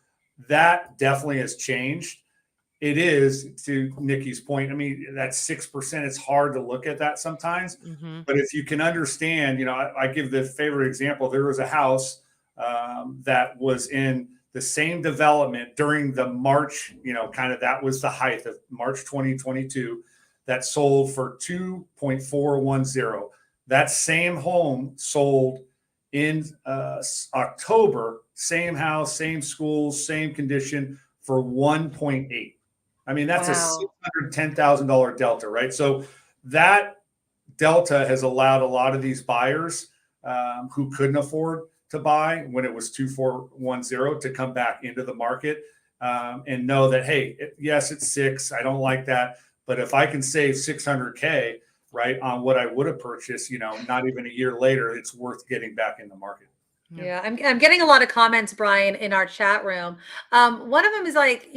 that definitely has changed. It is, to Nikki's point, I mean, that's 6%. It's hard to look at that sometimes. Mm-hmm. But if you can understand, I give the favorite example. There was a house that was in the same development during the March, that was the height of March 2022, that sold for 2.410. That same home sold in October, same house, same schools, same condition, for 1.8. I mean, that's Wow. a $610,000 delta, right? So that delta has allowed a lot of these buyers who couldn't afford to buy when it was 2.410 to come back into the market and know that, hey, yes, it's 6. I don't like that. But if I can save $600K, right, on what I would have purchased, not even a year later, it's worth getting back in the market. Yeah, I'm getting a lot of comments, Brian, in our chat room. One of them is like,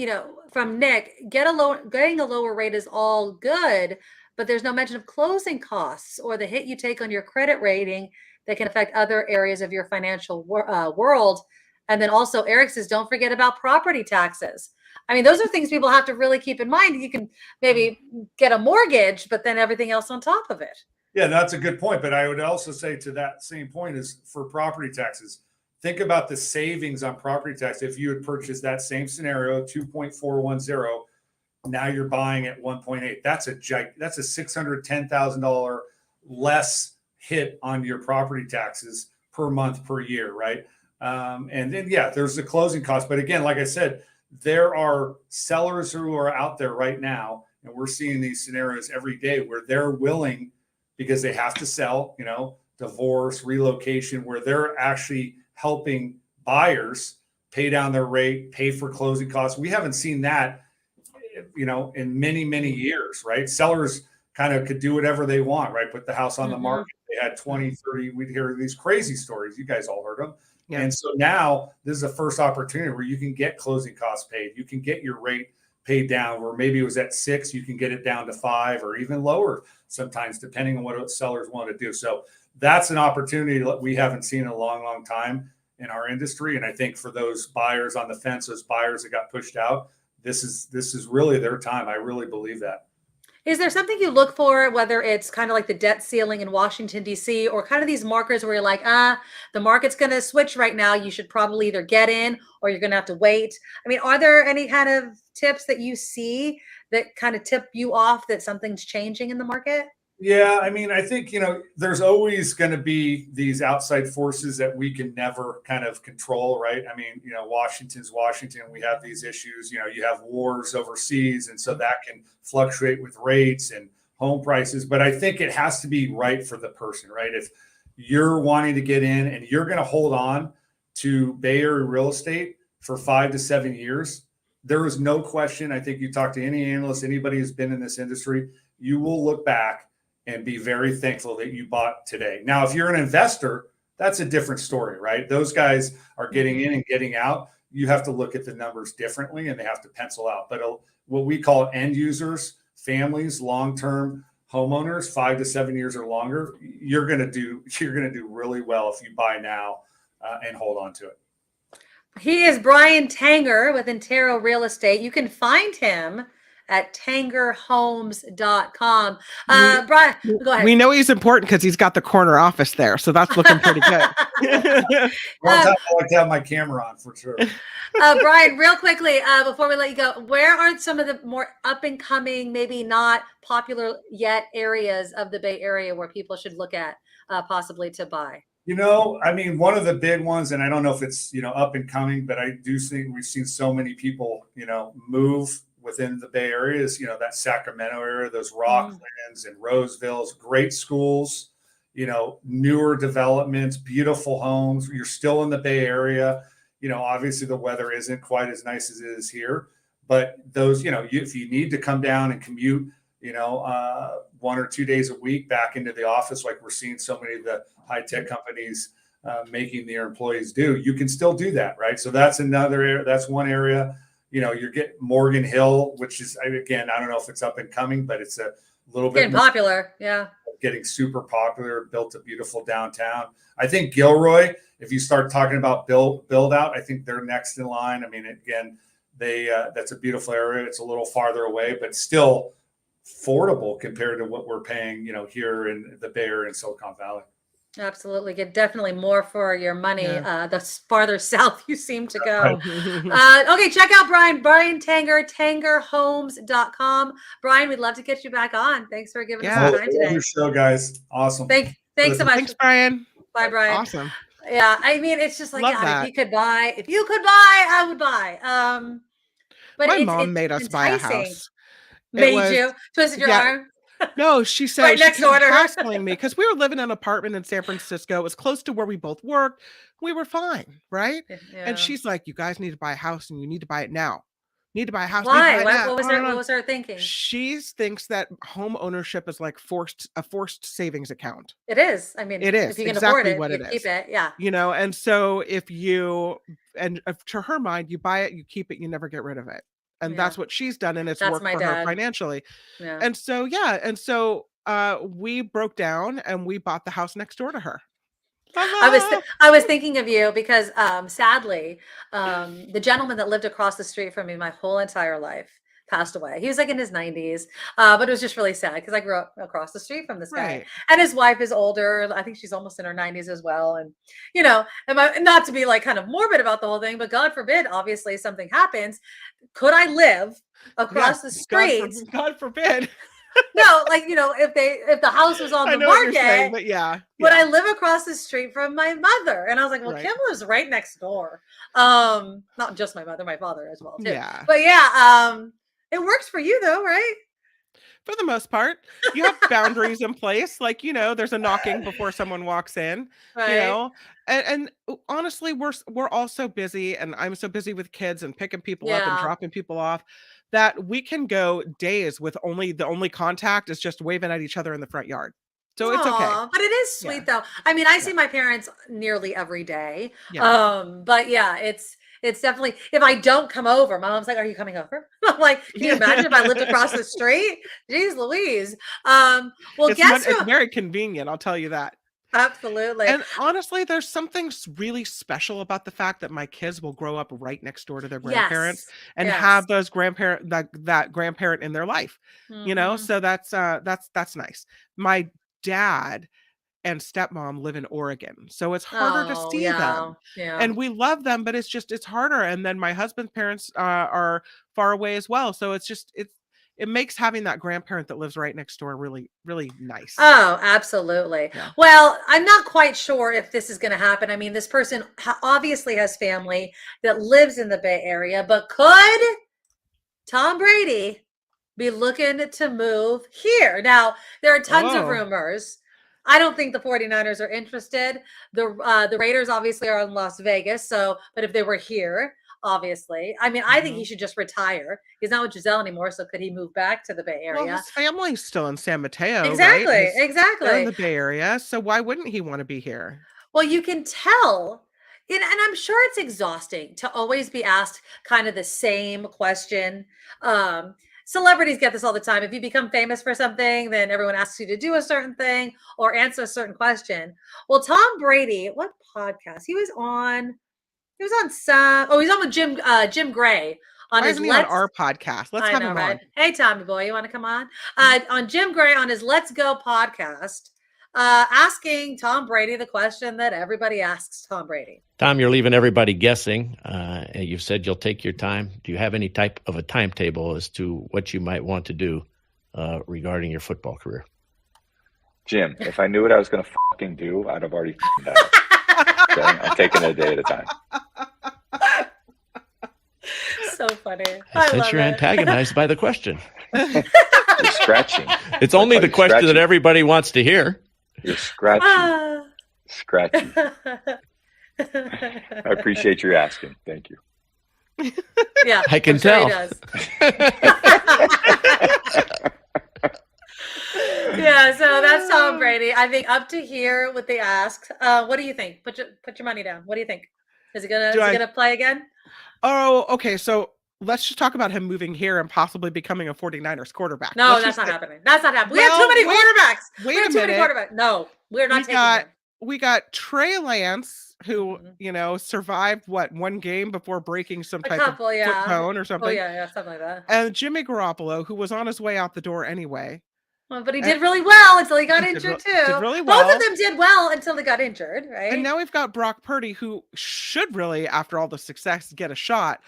from Nick, getting a lower rate is all good, but there's no mention of closing costs or the hit you take on your credit rating that can affect other areas of your financial world. And then also Eric says, don't forget about property taxes. I mean, those are things people have to really keep in mind. You can maybe get a mortgage, but then everything else on top of it. Yeah, that's a good point. But I would also say to that same point is for property taxes, think about the savings on property tax. If you had purchased that same scenario, 2.410, now you're buying at 1.8. That's a $610,000 less hit on your property taxes per month, per year, right? And then, there's the closing cost. But again, like I said, there are sellers who are out there right now, and we're seeing these scenarios every day where they're willing, because they have to sell, divorce, relocation, where they're actually helping buyers pay down their rate, pay for closing costs. We haven't seen that, in many, many years, right? Sellers kind of could do whatever they want, right? Put the house on the market. They had 20, 30, we'd hear these crazy stories. You guys all heard them. Yeah. And so now this is the first opportunity where you can get closing costs paid. You can get your rate paid down, where maybe it was at 6, you can get it down to 5 or even lower sometimes, depending on what sellers want to do. So that's an opportunity that we haven't seen in a long, long time in our industry. And I think for those buyers on the fence, those buyers that got pushed out, this is really their time. I really believe that. Is there something you look for, whether it's kind of like the debt ceiling in Washington, D.C., or kind of these markers where you're like, the market's going to switch right now. You should probably either get in or you're going to have to wait. I mean, are there any kind of tips that you see that kind of tip you off that something's changing in the market? Yeah, I mean, I think, there's always going to be these outside forces that we can never kind of control, right? I mean, Washington's Washington. We have these issues, you have wars overseas. And so that can fluctuate with rates and home prices. But I think it has to be right for the person, right? If you're wanting to get in and you're going to hold on to Bay Area real estate for 5 to 7 years, there is no question. I think you talk to any analyst, anybody who's been in this industry, you will look back and be very thankful that you bought today. Now, if you're an investor, that's a different story, right? Those guys are getting in and getting out. You have to look at the numbers differently and they have to pencil out. But what we call end users, families, long-term homeowners, 5 to 7 years or longer, you're going to do really well if you buy now and hold on to it. He is Brian Tanger with Intero Real Estate. You can find him at tangerhomes.com. Brian, go ahead. We know he's important because he's got the corner office there, so that's looking pretty good. I like to have my camera on for sure. Brian, real quickly, before we let you go, where are some of the more up and coming, maybe not popular yet areas of the Bay Area where people should look at possibly to buy? I mean, one of the big ones, and I don't know if it's, up and coming, but I do think we've seen so many people, move within the Bay Area is, that Sacramento area, those Rocklands and Rosevilles, great schools, newer developments, beautiful homes. You're still in the Bay Area. obviously the weather isn't quite as nice as it is here, but those, if you need to come down and commute, 1 or 2 days a week back into the office, like we're seeing so many of the high tech companies making their employees do, you can still do that, right? So that's another area. That's one area. You're getting Morgan Hill, which is, again, I don't know if it's up and coming, but it's a little bit getting popular. Yeah. Getting super popular, built a beautiful downtown. I think Gilroy, if you start talking about build out, I think they're next in line. I mean, again, that's a beautiful area. It's a little farther away, but still affordable compared to what we're paying, here in the Bay Area and Silicon Valley. Absolutely. Get definitely more for your money. Yeah. The farther south you seem to go. Okay, check out Brian Tanger, tangerhomes.com. Brian, we'd love to get you back on. Thanks for giving us some time today. Your show, guys. Awesome. Thanks so much. Thanks, Brian. Bye, Brian. Awesome. Yeah, I mean, it's just like, Love if you could buy, I would buy. But My mom made us buy a house. You twisted your arm. No, she said Right next door to her. hassling me because we were living in an apartment in San Francisco. It was close to where we both worked. We were fine, right? Yeah. And she's like, "You guys need to buy a house, and you need to buy it now. Need to buy a house." Why? What was her thinking? She thinks that home ownership is like a forced savings account. It is. I mean, it is. If you can exactly afford it, you keep it. Yeah. And so if to her mind, you buy it, you keep it, you never get rid of it. And that's what she's done, and it's worked for her financially. Yeah. And so, we broke down and we bought the house next door to her. I was thinking of you because sadly, the gentleman that lived across the street from me my whole entire life passed away. He was like in his 90s, but it was just really sad because I grew up across the street from this guy, and his wife is older. I think she's almost in her 90s as well. And not to be like kind of morbid about the whole thing, but God forbid, obviously something happens. Could I live across the street? God forbid. No, like, if the house was on the market, but would I live across the street from my mother? And I was like, well, Kim lives right next door. Not just my mother, my father as well, too. Yeah. But it works for you though, right? For the most part, you have boundaries in place. Like, there's a knocking before someone walks in, and honestly, we're all so busy, and I'm so busy with kids and picking people up and dropping people off that we can go days with the only contact is just waving at each other in the front yard. So it's okay. But it is sweet though. I mean, I see my parents nearly every day. Yeah. But it's definitely, if I don't come over, my mom's like, "Are you coming over?" I'm like, "Can you imagine if I lived across the street?" Jeez Louise. It's very convenient, I'll tell you that. Absolutely. And honestly, there's something really special about the fact that my kids will grow up right next door to their grandparents and have those that grandparent in their life. So that's nice. My dad and stepmom live in Oregon, so it's harder to see them. And we love them, but it's harder. And then my husband's parents are far away as well, so it makes having that grandparent that lives right next door really, really nice. Oh, absolutely. Yeah. Well, I'm not quite sure if this is going to happen. I mean, this person obviously has family that lives in the Bay Area, but could Tom Brady be looking to move here? Now, there are tons of rumors. I don't think the 49ers are interested. The Raiders obviously are in Las Vegas. But if they were here, obviously, I mean, I think he should just retire. He's not with Giselle anymore. So could he move back to the Bay Area? Well, his family's still in San Mateo. Exactly. Right? Exactly. They're in the Bay Area. So why wouldn't he want to be here? Well, you can tell. And I'm sure it's exhausting to always be asked kind of the same question. Celebrities get this all the time. If you become famous for something, then everyone asks you to do a certain thing or answer a certain question. Well, Tom Brady, what podcast? He was on with Jim Gray. Why isn't he on our podcast? Let's have him on. Hey, Tommy boy, you want to come on? On Jim Gray on his Let's Go podcast, asking Tom Brady the question that everybody asks Tom Brady. Tom, you're leaving everybody guessing. You've said you'll take your time. Do you have any type of a timetable as to what you might want to do regarding your football career? Jim, if I knew what I was going to fucking do, I'd have already done it. Okay? I'm taking it a day at a time. So funny. I sense you're antagonized by the question. You're scratching. It's only the question that everybody wants to hear. You're scratching. Scratching. I appreciate your asking. Thank you. Yeah, I can I'm sure he tell. does. Yeah, so that's Tom Brady. I think up to here with the ask. What do you think? Put your money down. What do you think? Is he gonna play again? Oh, okay. So let's just talk about him moving here and possibly becoming a 49ers quarterback. No, Let's that's just not say- happening. That's not happening. We Well, have too many quarterbacks. wait We have a too many minute. quarterbacks. No, we're not taking him. We got Trey Lance, who survived one game before breaking some A type couple, of yeah. foot bone or something. Oh yeah, something like that. And Jimmy Garoppolo, who was on his way out the door anyway. Well, but he did really well until he got He injured too. did really Both well. of them did well until they got injured, right? And now we've got Brock Purdy, who should really, after all the success, get a shot.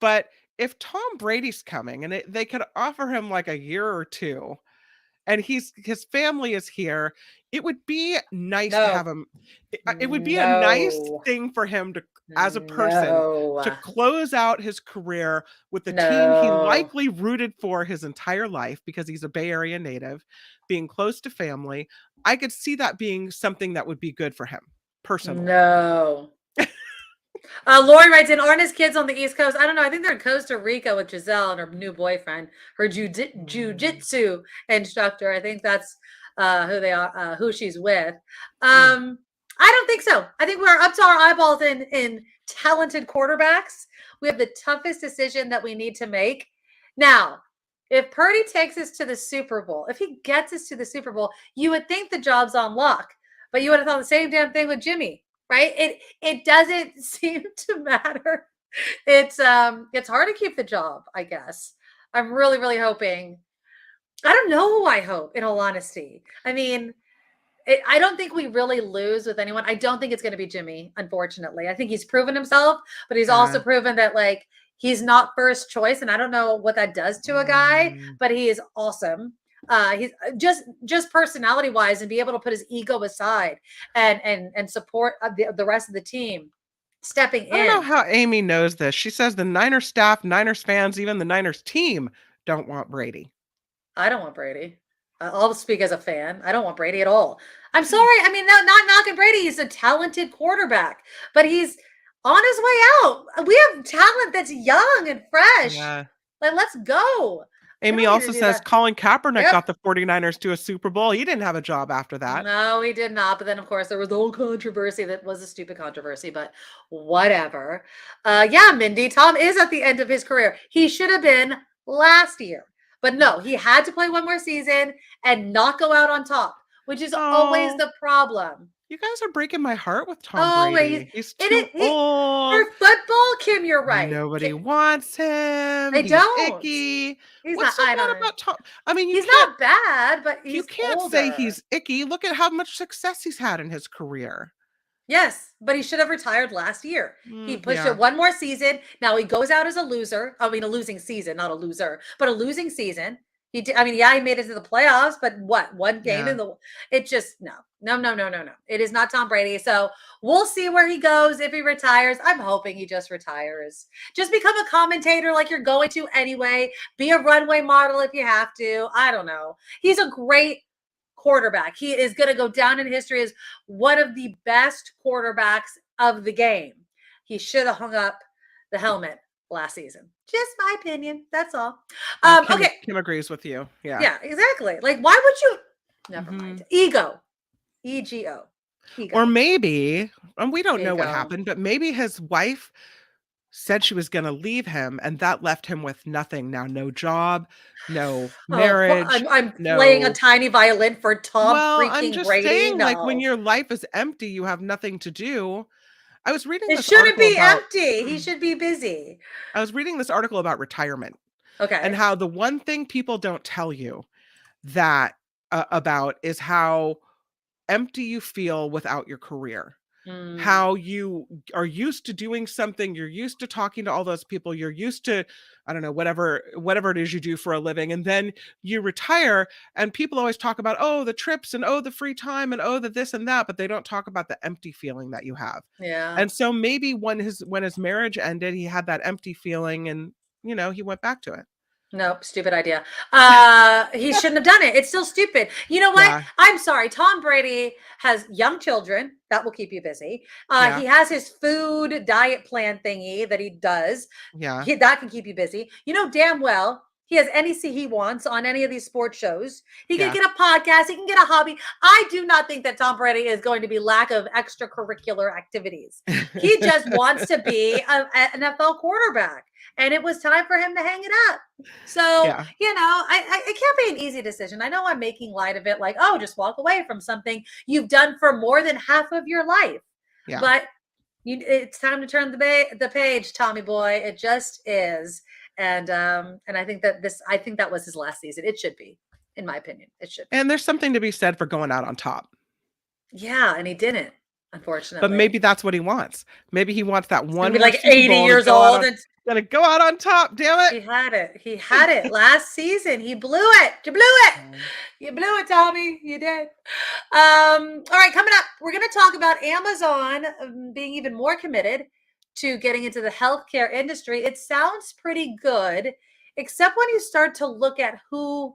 But if Tom Brady's coming and they could offer him like a year or two, and his family is here, it would be nice to have him. It would be a nice thing for him to, as a person, to close out his career with the team he likely rooted for his entire life because he's a Bay Area native, being close to family. I could see that being something that would be good for him personally. No. Lori writes in, aren't his kids on the East Coast? I don't know. I think they're in Costa Rica with Giselle and her new boyfriend, her jiu-jitsu instructor. I think that's who they are, who she's with. I don't think so. I think we're up to our eyeballs in talented quarterbacks. We have the toughest decision that we need to make. Now, if Purdy takes us to the Super Bowl, if he gets us to the Super Bowl, you would think the job's on lock, but you would have thought the same damn thing with Jimmy. Right? It doesn't seem to matter. It's hard to keep the job, I guess. I'm really, really hoping. I don't know who I hope, in all honesty. I mean, I don't think we really lose with anyone. I don't think it's going to be Jimmy, unfortunately. I think he's proven himself, but he's also proven that like he's not first choice, and I don't know what that does to a guy, but he is awesome. He's just personality wise and be able to put his ego aside and support the rest of the team stepping in. I don't know how Amy knows this. She says the Niners staff, Niners fans, even the Niners team don't want Brady. I don't want Brady. I'll speak as a fan. I don't want Brady at all. I'm sorry. I mean, not knocking Brady. He's a talented quarterback, but he's on his way out. We have talent that's young and fresh. Yeah. Like, let's go. Amy also says Colin Kaepernick got the 49ers to a Super Bowl. He didn't have a job after that. No, he did not. But then, of course, there was the whole controversy that was a stupid controversy, but whatever. Yeah, Mindy, Tom is at the end of his career. He should have been last year. But no, he had to play one more season and not go out on top, which is always the problem. You guys are breaking my heart with Tom Brady. He's too old. For football, Kim, you're right. Nobody wants him. They don't. Icky. He's What's not, so bad about Tom? I mean, he's not bad, but he's you can't older. say he's icky. Look at how much success he's had in his career. Yes, but he should have retired last year. He pushed yeah. it one more season. Now he goes out as a loser. I mean, a losing season, not a loser, but a losing season. He did, I mean, yeah, he made it to the playoffs, but what? One game in the it just no. It is not Tom Brady. So we'll see where he goes if he retires. I'm hoping he just retires. Just become a commentator like you're going to anyway. Be a runway model if you have to. I don't know. He's a great quarterback. He is going to go down in history as one of the best quarterbacks of the game. He should have hung up the helmet last season. Just my opinion. That's all. Okay. Kim agrees with you. Yeah. Yeah, exactly. Like, why would you? Never mind. Ego. EGO. Ego. Or maybe, and we don't know what happened, but maybe his wife said she was going to leave him, and that left him with nothing. Now, no job, no marriage. I'm playing a tiny violin for Tom freaking I'm just Brady. saying, No. like when your life is empty, you have nothing to do. I was reading It this shouldn't article be about, empty. He should be busy. I was reading this article about retirement. Okay. And how the one thing people don't tell you that about is how empty you feel without your career. How you are used to doing something, you're used to talking to all those people, you're used to, I don't know, whatever it is you do for a living, and then you retire and people always talk about, oh, the trips and oh, the free time and oh, the this and that, but they don't talk about the empty feeling that you have. Yeah. And so maybe when his marriage ended, he had that empty feeling and, you know, he went back to it. Nope, stupid idea. He shouldn't have done it. It's still stupid. You know what? Yeah. I'm sorry. Tom Brady has young children. That will keep you busy. Yeah. He has his food diet plan thingy that he does. Yeah. That can keep you busy. You know damn well he has anything he wants on any of these sports shows. He can Yeah. get a podcast. He can get a hobby. I do not think that Tom Brady is going to be lack of extracurricular activities. He just wants to be an NFL quarterback. And it was time for him to hang it up. So, Yeah. you know, it can't be an easy decision. I know I'm making light of it like, oh, just walk away from something you've done for more than half of your life. Yeah. But it's time to turn the page, Tommy boy. It just is. And I think that was his last season. It should be, in my opinion. It should be. And there's something to be said for going out on top. Yeah, and he didn't, unfortunately. But maybe that's what he wants. Maybe he wants that one. Be more like Super 80 Bowl years to go out old on- Gonna go out on top, damn it. He had it last season. He blew it. You blew it. You blew it, Tommy. You did. All right, coming up, we're going to talk about Amazon being even more committed to getting into the healthcare industry. It sounds pretty good, except when you start to look at who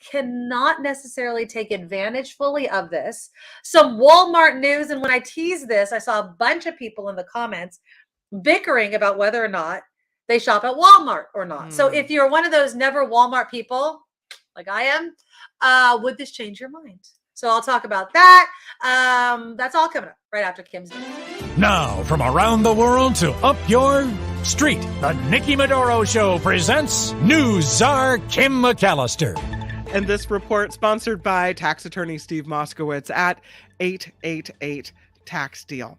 cannot necessarily take advantage fully of this. Some Walmart news, and when I teased this, I saw a bunch of people in the comments bickering about whether or not they shop at Walmart or not. So if you're one of those never Walmart people, like I am, would this change your mind? So I'll talk about that. That's all coming up right after Kim's news. Now, from around the world to up your street, the Nikki Medoro Show presents News Czar Kim McAllister. And this report sponsored by tax attorney Steve Moskowitz at 888 Tax Deal.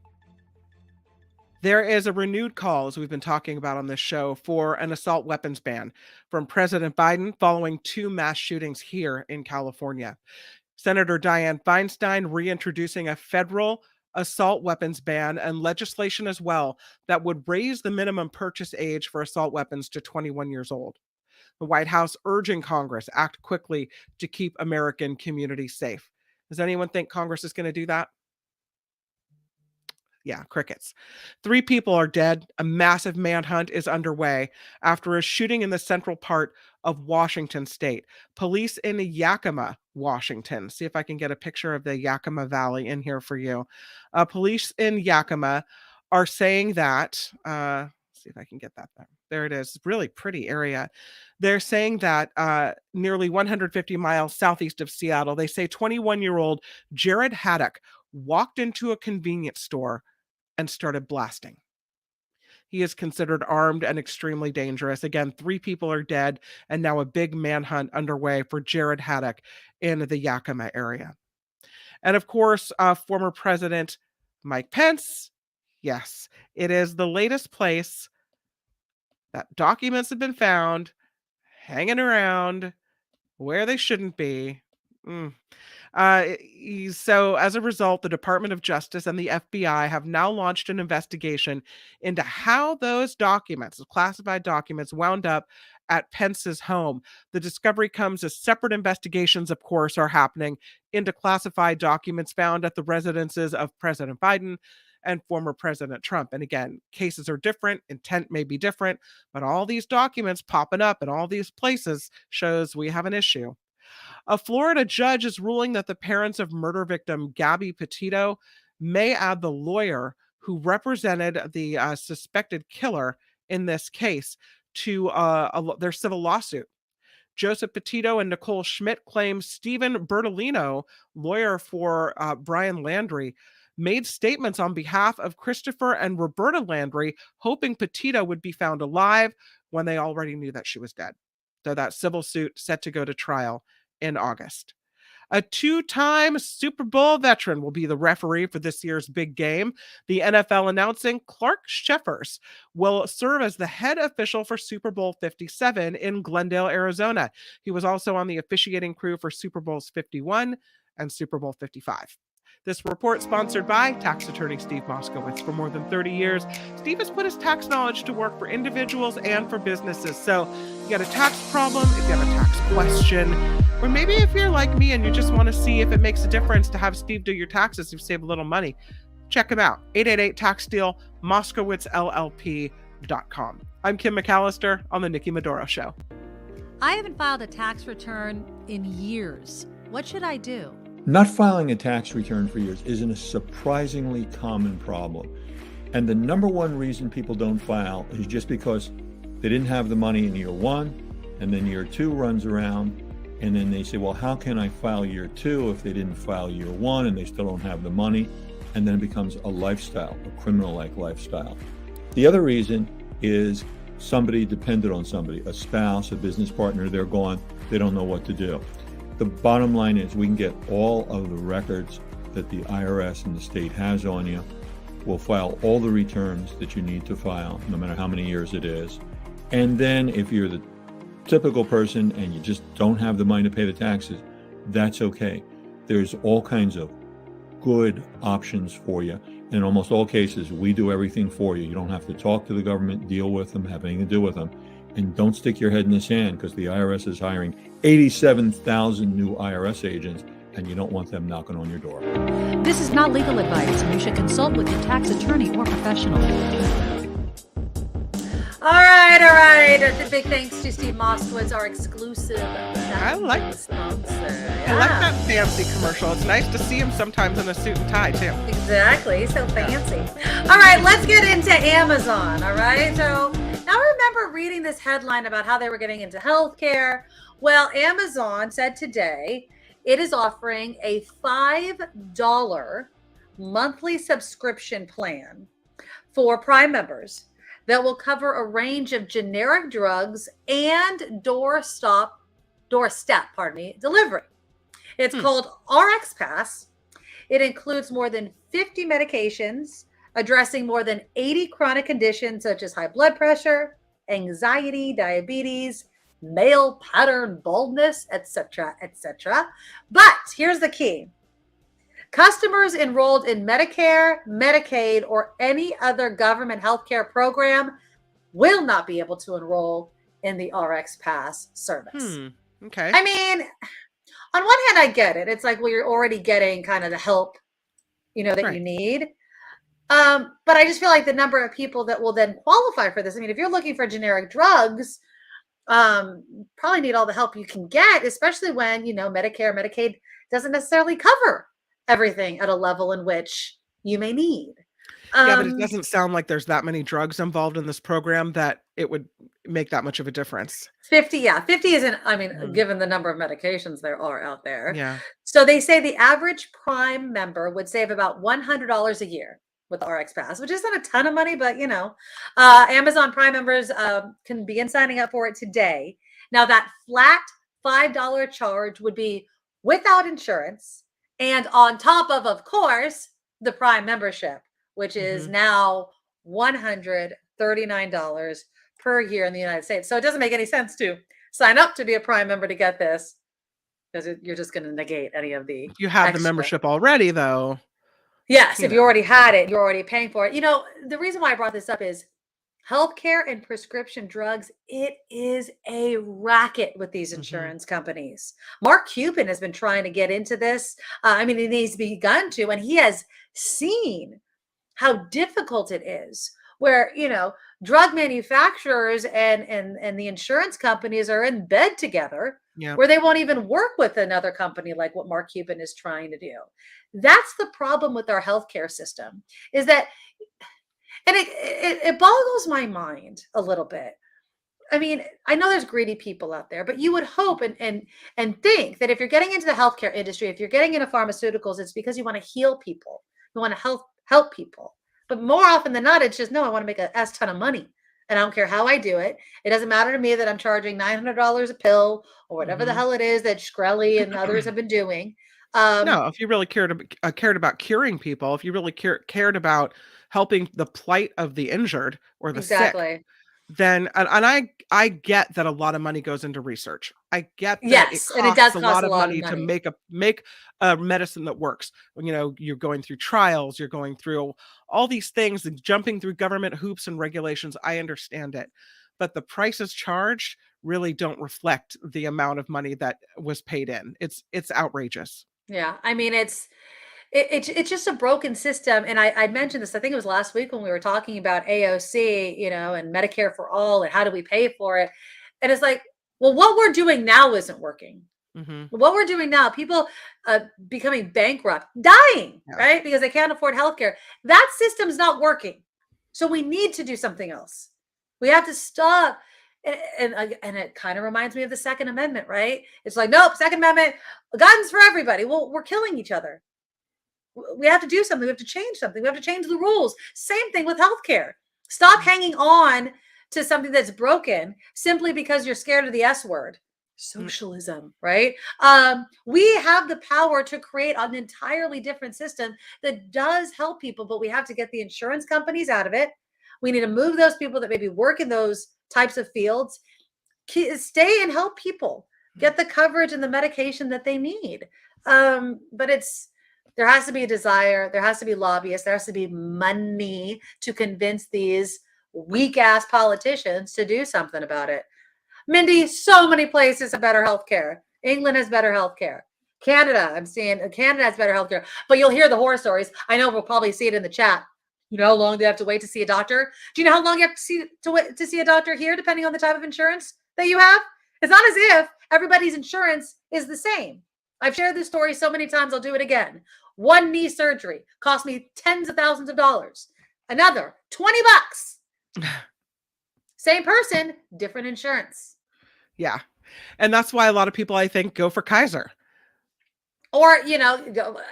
There is a renewed call, as we've been talking about on this show, for an assault weapons ban from President Biden following 2 mass shootings here in California. Senator Dianne Feinstein reintroducing a federal assault weapons ban and legislation as well that would raise the minimum purchase age for assault weapons to 21 years old. The White House urging Congress act quickly to keep American communities safe. Does anyone think Congress is going to do that? Yeah, crickets. 3 people are dead. A massive manhunt is underway after a shooting in the central part of Washington state. Police in Yakima, Washington. See if I can get a picture of the Yakima Valley in here for you. Police in Yakima are saying that, see if I can get that there. There it is. Really pretty area. They're saying that nearly 150 miles southeast of Seattle, they say 21-year-old Jared Haddock walked into a convenience store and started blasting. He is considered armed and extremely dangerous. Again, 3 people are dead, and now a big manhunt underway for Jared Haddock in the Yakima area. And of course, former President Mike Pence. Yes, it is the latest place that documents have been found hanging around where they shouldn't be. So as a result, the Department of Justice and the FBI have now launched an investigation into how those documents, classified documents, wound up at Pence's home. The discovery comes as separate investigations, of course, are happening into classified documents found at the residences of President Biden and former President Trump. And again, cases are different, intent may be different, but all these documents popping up in all these places shows we have an issue. A Florida judge is ruling that the parents of murder victim Gabby Petito may add the lawyer who represented the suspected killer in this case to their civil lawsuit. Joseph Petito and Nicole Schmidt claim Stephen Bertolino, lawyer for Brian Landry, made statements on behalf of Christopher and Roberta Landry, hoping Petito would be found alive when they already knew that she was dead. So that civil suit set to go to trial in August. A 2-time Super Bowl veteran will be the referee for this year's big game. The NFL announcing Clark Sheffers will serve as the head official for Super Bowl 57 in Glendale, Arizona. He was also on the officiating crew for Super Bowls 51 and Super Bowl 55. This report sponsored by tax attorney Steve Moskowitz. For more than 30 years, Steve has put his tax knowledge to work for individuals and for businesses. So you got a tax problem, if you have a tax question, or maybe if you're like me and you just want to see if it makes a difference to have Steve do your taxes, you save a little money, check him out. 888 Tax Deal, MoskowitzLLP.com. I'm Kim McAllister on the Nikki Medoro Show. I haven't filed a tax return in years. What should I do? Not filing a tax return for years isn't a surprisingly common problem. And the number one reason people don't file is just because they didn't have the money in year one, and then year two runs around, and then they say, well, how can I file year two if they didn't file year one and they still don't have the money? And then it becomes a lifestyle, a criminal-like lifestyle. The other reason is somebody depended on somebody, a spouse, a business partner, they're gone, they don't know what to do. The bottom line is we can get all of the records that the IRS and the state has on you. We'll file all the returns that you need to file, no matter how many years it is. And then if you're the typical person and you just don't have the money to pay the taxes, that's okay. There's all kinds of good options for you. In almost all cases, we do everything for you. You don't have to talk to the government, deal with them, have anything to do with them. And don't stick your head in the sand, because the IRS is hiring 87,000 new IRS agents, and you don't want them knocking on your door. This is not legal advice, and you should consult with your tax attorney or professional. All right. A big thanks to Steve Moskowitz, our exclusive. I like sponsor. I like that fancy commercial. It's nice to see him sometimes in a suit and tie too. Exactly. So fancy. All right, let's get into Amazon. All right. So now I remember reading this headline about how they were getting into healthcare. Well, Amazon said today it is offering a $5 monthly subscription plan for Prime members that will cover a range of generic drugs and doorstep delivery. It's called RX Pass. It includes more than 50 medications addressing more than 80 chronic conditions such as high blood pressure, anxiety, diabetes, male pattern baldness, etc., etc. But here's the key. Customers enrolled in Medicare, Medicaid, or any other government healthcare program will not be able to enroll in the RX Pass service. Okay. I mean, on one hand, I get it. It's like, well, you're already getting kind of the help, that you need. But I just feel like the number of people that will then qualify for this. I mean, if you're looking for generic drugs, probably need all the help you can get, especially when, Medicare, Medicaid doesn't necessarily cover everything at a level in which you may need. Yeah, but it doesn't sound like there's that many drugs involved in this program that it would make that much of a difference. 50 isn't, given the number of medications there are out there. Yeah. So they say the average Prime member would save about $100 a year with RX Pass, which isn't a ton of money, but Amazon Prime members can begin signing up for it today. Now that flat $5 charge would be without insurance, and on top of course, the Prime membership, which is now $139 per year in the United States. So it doesn't make any sense to sign up to be a Prime member to get this, because you're just going to negate any of the You have extra. the membership already, though. Yes, if you already had it, you're already paying for it. The reason why I brought this up is healthcare and prescription drugs, it is a racket with these insurance companies. Mark Cuban has been trying to get into this. He's begun to, and he has seen how difficult it is where, drug manufacturers and the insurance companies are in bed together, where they won't even work with another company like what Mark Cuban is trying to do. That's the problem with our healthcare system, is that, and it boggles my mind a little bit. I mean, I know there's greedy people out there, but you would hope and think that if you're getting into the healthcare industry, if you're getting into pharmaceuticals, it's because you want to heal people. You want to help people. But more often than not, it's just, no, I want to make a ton of money. And I don't care how I do it. It doesn't matter to me that I'm charging $900 a pill or whatever the hell it is that Shkreli and others have been doing. No, if you really cared about curing people, if you really cared about helping the plight of the injured or the sick, then and I get that a lot of money goes into research. I get that it costs a lot of money to make a medicine that works. You're going through trials, you're going through all these things and jumping through government hoops and regulations. I understand it, but the prices charged really don't reflect the amount of money that was paid in. It's outrageous. Yeah, I mean, it's just a broken system. And I mentioned this, I think it was last week when we were talking about AOC, and Medicare for all and how do we pay for it. And it's like, Well, what we're doing now isn't working. Mm-hmm. What we're doing now, people becoming bankrupt, dying, right? Because they can't afford healthcare. That system's not working. So we need to do something else. We have to stop. And it kind of reminds me of the Second Amendment, right? It's like, nope, Second Amendment, guns for everybody. Well, we're killing each other. We have to do something. We have to change something. We have to change the rules. Same thing with healthcare. Stop hanging on to something that's broken simply because you're scared of the S word. Socialism, right? We have the power to create an entirely different system that does help people, but we have to get the insurance companies out of it. We need to move those people that maybe work in those types of fields, stay and help people get the coverage and the medication that they need. But there has to be a desire. There has to be lobbyists. There has to be money to convince these weak ass politicians to do something about it. Mindy, so many places have better healthcare. England has better healthcare. Canada, I'm seeing Canada has better healthcare. But you'll hear the horror stories. I know we'll probably see it in the chat. You know how long they have to wait to see a doctor? Do you know how long you have to wait to see a doctor here, depending on the type of insurance that you have? It's not as if everybody's insurance is the same. I've shared this story so many times, I'll do it again. One knee surgery cost me tens of thousands of dollars. Another, $20. Same person, different insurance. Yeah. And that's why a lot of people, I think, go for Kaiser. Or, you know,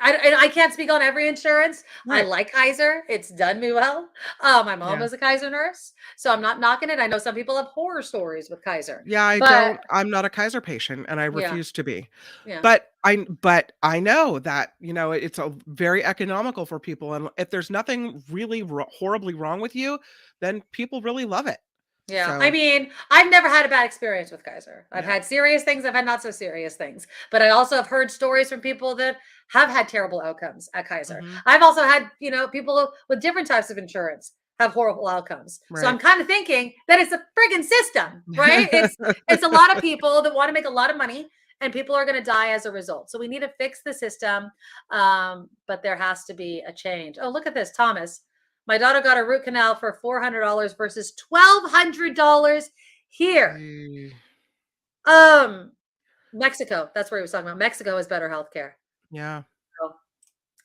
I can't speak on every insurance. Right. I like Kaiser. It's done me well. My mom was a Kaiser nurse, so I'm not knocking it. I know some people have horror stories with Kaiser. Yeah, I'm not a Kaiser patient, and I refuse to be. Yeah. But I know that, you know, it's a very economical for people. And if there's nothing really horribly wrong with you, then people really love it. Yeah. So- I mean, I've never had a bad experience with Kaiser. I've had serious things. I've had not so serious things, but I also have heard stories from people that have had terrible outcomes at Kaiser. I've also had, you know, people with different types of insurance have horrible outcomes. Right. So I'm kind of thinking that it's a friggin' system, right? It's a lot of people that want to make a lot of money, and people are going to die as a result. So we need to fix the system. But there has to be a change. Oh, look at this, Thomas. My daughter got a root canal for $400 versus $1,200 here. Mexico. That's where he was talking about. Mexico has better healthcare. Yeah. So,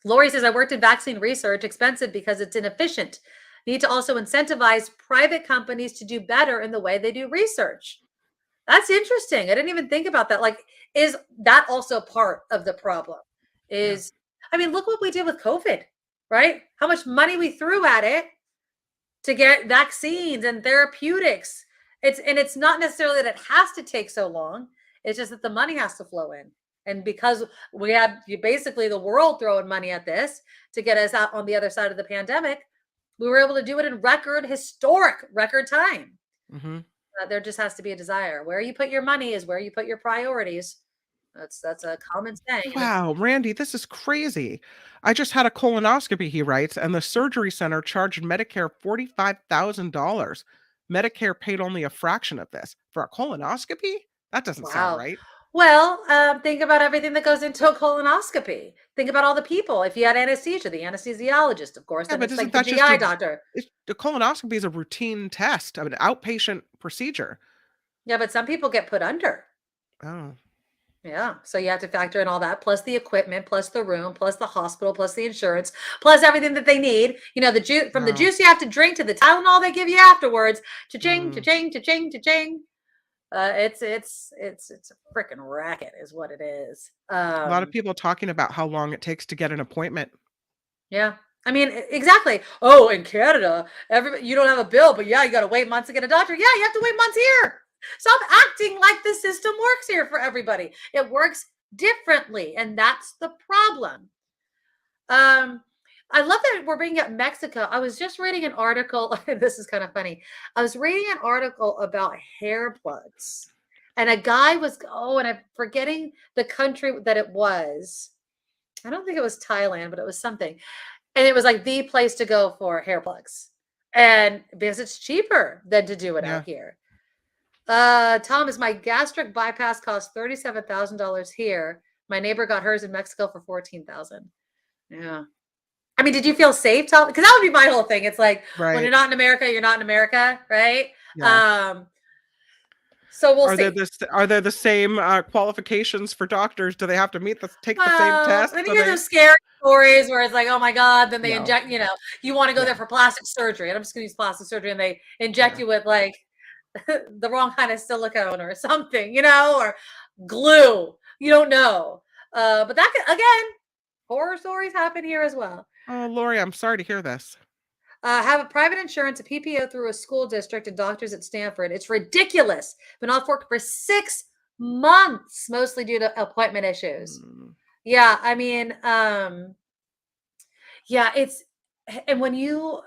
Lori says, I worked in vaccine research, expensive because it's inefficient. Need to also incentivize private companies to do better in the way they do research. That's interesting. I didn't even think about that. Like, is that also part of the problem? I mean, look what we did with COVID. Right? How much money we threw at it to get vaccines and therapeutics. It's not necessarily that it has to take so long. It's just that the money has to flow in. And because we had basically the world throwing money at this to get us out on the other side of the pandemic, we were able to do it in historic record time. There just has to be a desire. Where you put your money is where you put your priorities. That's a common saying. Wow, Randy, this is crazy. I just had a colonoscopy, he writes, and the surgery center charged Medicare $45,000. Medicare paid only a fraction of this. For a colonoscopy? That doesn't sound right. Well, think about everything that goes into a colonoscopy. Think about all the people. If you had anesthesia, the anesthesiologist, of course, then it's like the GI doctor. The colonoscopy is a routine test, an outpatient procedure. Yeah, but some people get put under. Oh. Yeah. So you have to factor in all that, plus the equipment, plus the room, plus the hospital, plus the insurance, plus everything that they need. You know, the juice from the juice you have to drink to the Tylenol they give you afterwards. Cha-ching, cha-ching, cha-ching, cha-ching. It's a freaking racket is what it is. A lot of people talking about how long it takes to get an appointment. Yeah. I mean, exactly. Oh, in Canada, you don't have a bill, but yeah, you got to wait months to get a doctor. Yeah, you have to wait months here. Stop acting like the system works here for everybody. It works differently, and that's the problem. I love that we're bringing up Mexico. I was just reading an article. This is kind of funny. I was reading an article about hair plugs, and a guy was, and I'm forgetting the country that it was. I don't think it was Thailand, but it was something. And it was like the place to go for hair plugs. And because it's cheaper than to do it out here. Thomas, my gastric bypass cost $37,000 here. My neighbor got hers in Mexico for $14,000. Yeah. I mean, did you feel safe, Tom? Because that would be my whole thing. It's like when you're not in America, you're not in America, right? Yeah. So we'll Are see. there the same qualifications for doctors? Do they have to take the same test? Then you hear those scary stories where it's like, oh my God, then they No. inject, you want to go Yeah. there for plastic surgery. And I'm just going to use plastic surgery and they inject you with like the wrong kind of silicone or something, or glue. You don't know. But that again, horror stories happen here as well. Oh, Lori, I'm sorry to hear this. Have a private insurance, a PPO through a school district and doctors at Stanford. It's ridiculous. Been off work for 6 months, mostly due to appointment issues. Yeah, I mean, it's, and when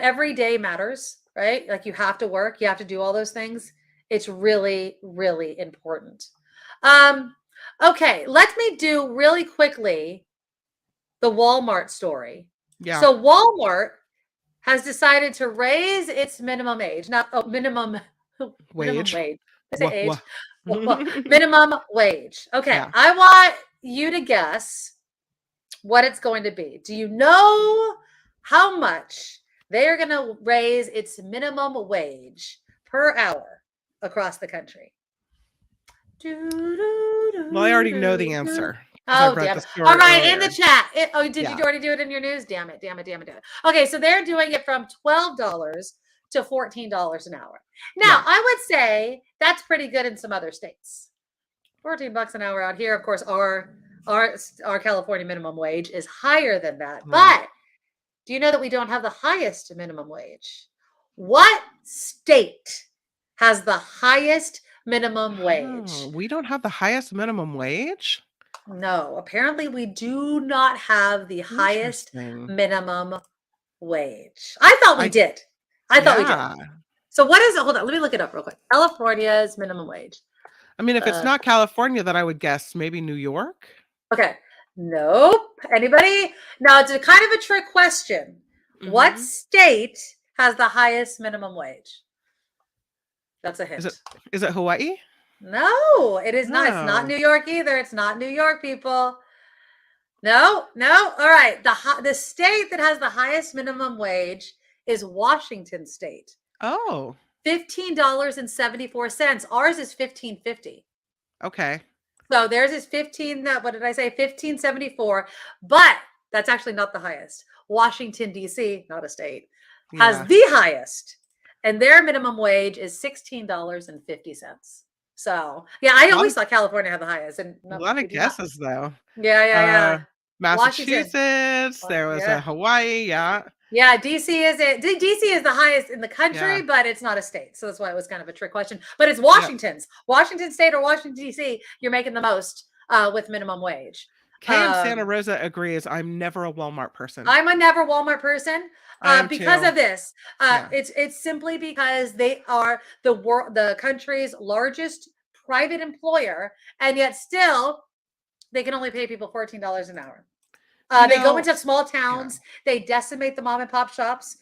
every day matters, right? Like you have to work, you have to do all those things. It's really, really important. Okay, let me do really quickly the Walmart story. Yeah. So Walmart has decided to raise its minimum age, minimum Wage. Is it age? Well, Minimum wage. Okay, Yeah. I want you to guess what it's going to be. Do you know how much they are going to raise its minimum wage per hour across the country? Well, I already know the answer. 'cause Oh, I've read damn the it. story All right, in earlier. the chat. Did Yeah. you already do it in your news? Damn it. Okay, so they're doing it from $12 to $14 an hour. Now, Yeah. I would say that's pretty good in some other states. $14 an hour out here. Of course, our California minimum wage is higher than that. But do you know that we don't have the highest minimum wage? What state has the highest minimum wage? Oh, we don't have the highest minimum wage? No, apparently we do not have the highest Interesting. minimum wage. I thought we did. I thought we did. So what is it? Hold on, let me look it up real quick. California's minimum wage. I mean, if it's not California, then I would guess maybe New York. Okay. Nope. Anybody? Now it's a kind of a trick question. What state has the highest minimum wage? That's a hint. Is it Hawaii? No, it is not. It's not No. New York either. It's not New York, people. No. All right. The state that has the highest minimum wage is Washington State. Oh, $15.74. Ours is $15.50. okay. So theirs is 15. What did I say? $15.74. But that's actually not the highest. Washington, D.C., not a state, has Yeah. the highest. And their minimum wage is $16.50. So, yeah, I always thought California had the highest. And A lot of guesses, though. Yeah. Massachusetts. There was a Hawaii. Yeah. Yeah, DC is it. DC is the highest in the country, Yeah. but it's not a state. So that's why it was kind of a trick question. But it's Washington's. Washington State or Washington, D.C., you're making the most with minimum wage. Kay in Santa Rosa agrees. I'm never a Walmart person. I'm a never Walmart person I am because too. of this. Yeah. It's simply because they are the country's largest private employer, and yet still they can only pay people $14 an hour. They go into small towns. They decimate the mom and pop shops.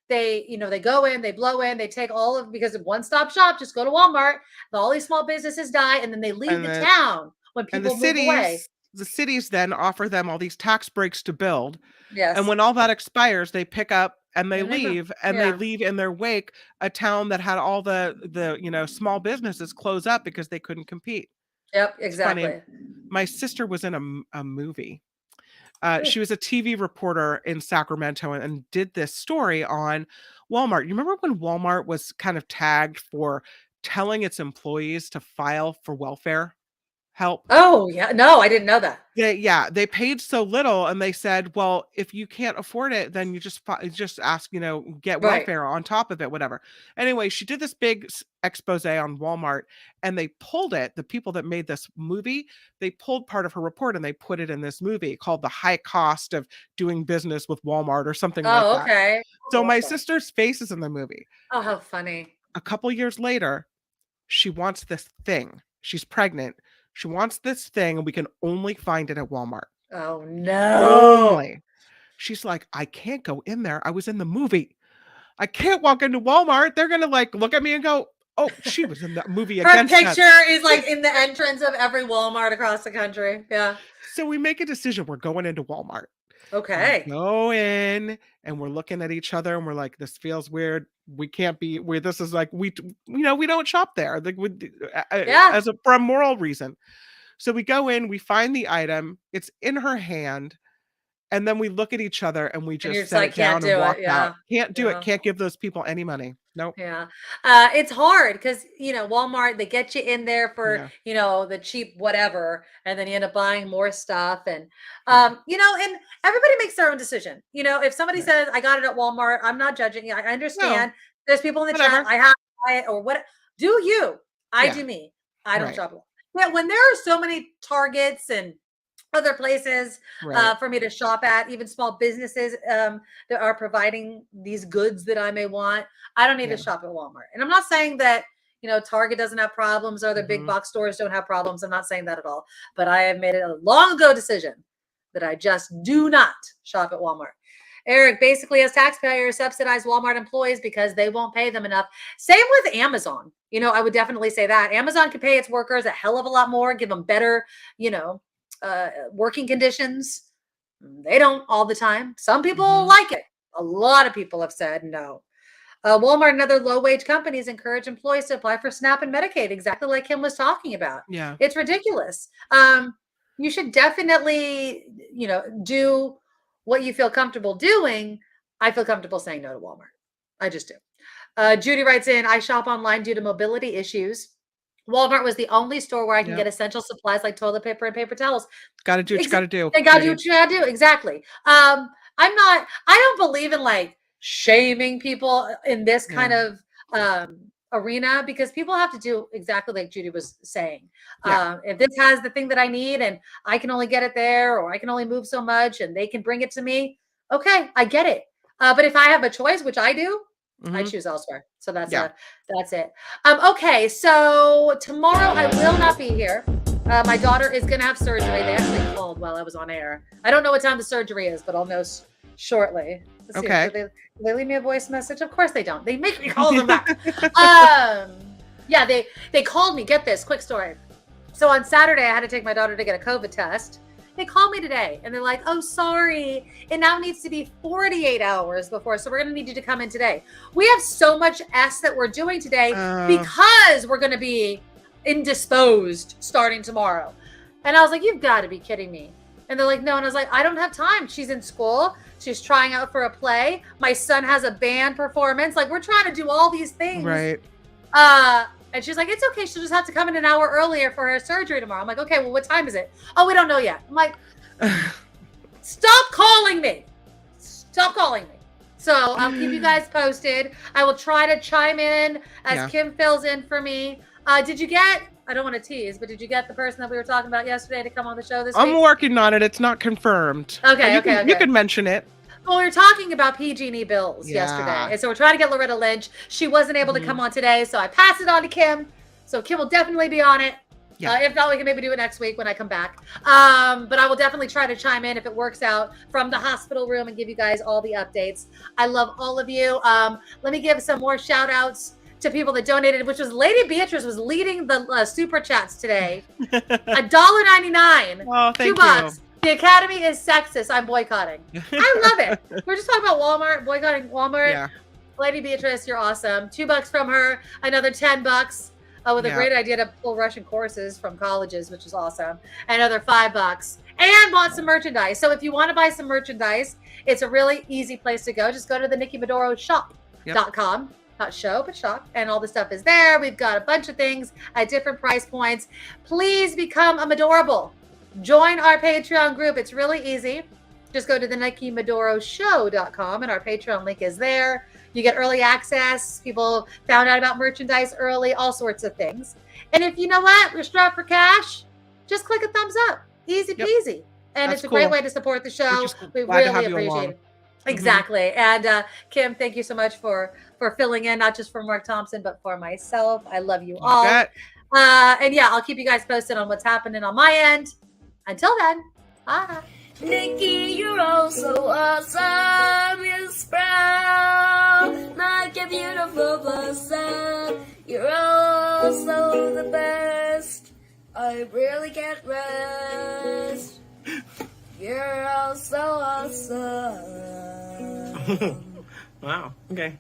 They go in, they blow in, they take because of one-stop shop. Just go to Walmart. All these small businesses die, and then they leave the town when people move away. The cities then offer them all these tax breaks to build. Yes. And when all that expires, they pick up and they And they go. leave, and they leave in their wake a town that had all the small businesses close up because they couldn't compete. Yep, It's funny. exactly. My sister was in a movie. She was a TV reporter in Sacramento and did this story on Walmart. You remember when Walmart was kind of tagged for telling its employees to file for welfare help? Oh, yeah. No, I didn't know that. They paid so little, and they said, well, if you can't afford it, then you just ask, get Right. welfare on top of it, whatever. Anyway, she did this big expose on Walmart, and they pulled it. The people that made this movie, they pulled part of her report and they put it in this movie called The High Cost of Doing Business with Walmart or something like Oh, that. okay. So my sister's face is in the movie. Oh, how funny. A couple years later, she wants this thing. She's pregnant. She wants this thing, and we can only find it at Walmart. Oh, no. Only. She's like, I can't go in there. I was in the movie. I can't walk into Walmart. They're going to look at me and go, oh, she was in that movie Her against us. picture is in the entrance of every Walmart across the country. Yeah. So we make a decision. We're going into Walmart. Okay. We go in and we're looking at each other and we're like, this feels weird. We can't be where this is like, we don't shop there. Like as for a moral reason. So we go in, we find the item, it's in her hand. And then we look at each other and we just set it down and walk out. Can't do it. Can't give those people any money. Nope. Yeah. It's hard because, Walmart, they get you in there for, the cheap whatever. And then you end up buying more stuff. And, and everybody makes their own decision. If somebody says, I got it at Walmart, I'm not judging you. I understand. There's people in the chat, I have to buy it or what. Do you? I do me. I don't shop. Yeah. When there are so many Targets and other places for me to shop at, even small businesses that are providing these goods that I may want. I don't need to shop at Walmart. And I'm not saying that, Target doesn't have problems or other big box stores don't have problems. I'm not saying that at all. But I have made it a long ago decision that I just do not shop at Walmart. Eric, basically, as taxpayers, subsidize Walmart employees because they won't pay them enough. Same with Amazon. I would definitely say that. Amazon could pay its workers a hell of a lot more, give them better, working conditions. They don't all the time. Some people like it. A lot of people have said no. Walmart and other low-wage companies encourage employees to apply for SNAP and Medicaid, exactly like Kim was talking about. Yeah. It's ridiculous. You should definitely, do what you feel comfortable doing. I feel comfortable saying no to Walmart. I just do. Judy writes in, I shop online due to mobility issues. Walmart was the only store where I can get essential supplies like toilet paper and paper towels. Got to do what you got to do. Got to do what you got to do. Exactly. I don't believe in like shaming people in this kind of arena because people have to do exactly like Judy was saying. If this has the thing that I need and I can only get it there or I can only move so much and they can bring it to me. Okay, I get it. But if I have a choice, which I do, I choose elsewhere. So that's it. Okay, so tomorrow I will not be here. My daughter is going to have surgery. They actually called while I was on air. I don't know what time the surgery is, but I'll know shortly. Let's see. Okay. Do they leave me a voice message? Of course they don't. They make me call them back. They called me. Get this, quick story. So on Saturday, I had to take my daughter to get a COVID test. They called me today and they're like, oh, sorry. It now needs to be 48 hours before. So we're going to need you to come in today. We have so much that we're doing today because we're going to be indisposed starting tomorrow. And I was like, you've got to be kidding me. And they're like, no. And I was like, I don't have time. She's in school. She's trying out for a play. My son has a band performance. Like, we're trying to do all these things. Right. And she's like, it's okay. She'll just have to come in an hour earlier for her surgery tomorrow. I'm like, okay, well, what time is it? Oh, we don't know yet. I'm like, stop calling me. Stop calling me. So I'll keep you guys posted. I will try to chime in as Kim fills in for me. Did you get, I don't want to tease, but did you get the person that we were talking about yesterday to come on the show this week? I'm working on it. It's not confirmed. Okay, You can mention it. Well, we were talking about PG&E bills yesterday. And so we're trying to get Loretta Lynch. She wasn't able to come on today, so I passed it on to Kim. So Kim will definitely be on it. If not, we can maybe do it next week when I come back. But I will definitely try to chime in if it works out from the hospital room and give you guys all the updates. I love all of you. Let me give some more shout outs to people that donated, which was Lady Beatrice was leading the super chats today. $1.99. Oh, thank $2. you. The Academy is sexist. I'm boycotting. I love it. We're just talking about Walmart, boycotting Walmart. Yeah. Lady Beatrice, you're awesome. $2 from her, another $10 with a great idea to pull Russian courses from colleges, which is awesome. Another $5 and bought some merchandise. So if you want to buy some merchandise, it's a really easy place to go. Just go to the Nikki Medoro Shop.com. Not show, but shop. And all the stuff is there. We've got a bunch of things at different price points. Please become a Medorable. Join our Patreon group. It's really easy. Just go to the Nikki Medoro Show.com and our Patreon link is there. You get early access. People found out about merchandise early, all sorts of things. And if you know what, we're strapped for cash, just click a thumbs up. Easy peasy. And it's a great way to support the show. We really appreciate it. Exactly. And Kim, thank you so much for filling in, not just for Mark Thompson, but for myself. I love you all. And I'll keep you guys posted on what's happening on my end. Until then, bye. Nikki, you're all so awesome. You're proud, like a beautiful blossom. You're also the best. I really can't rest. You're all so awesome. Wow. Okay.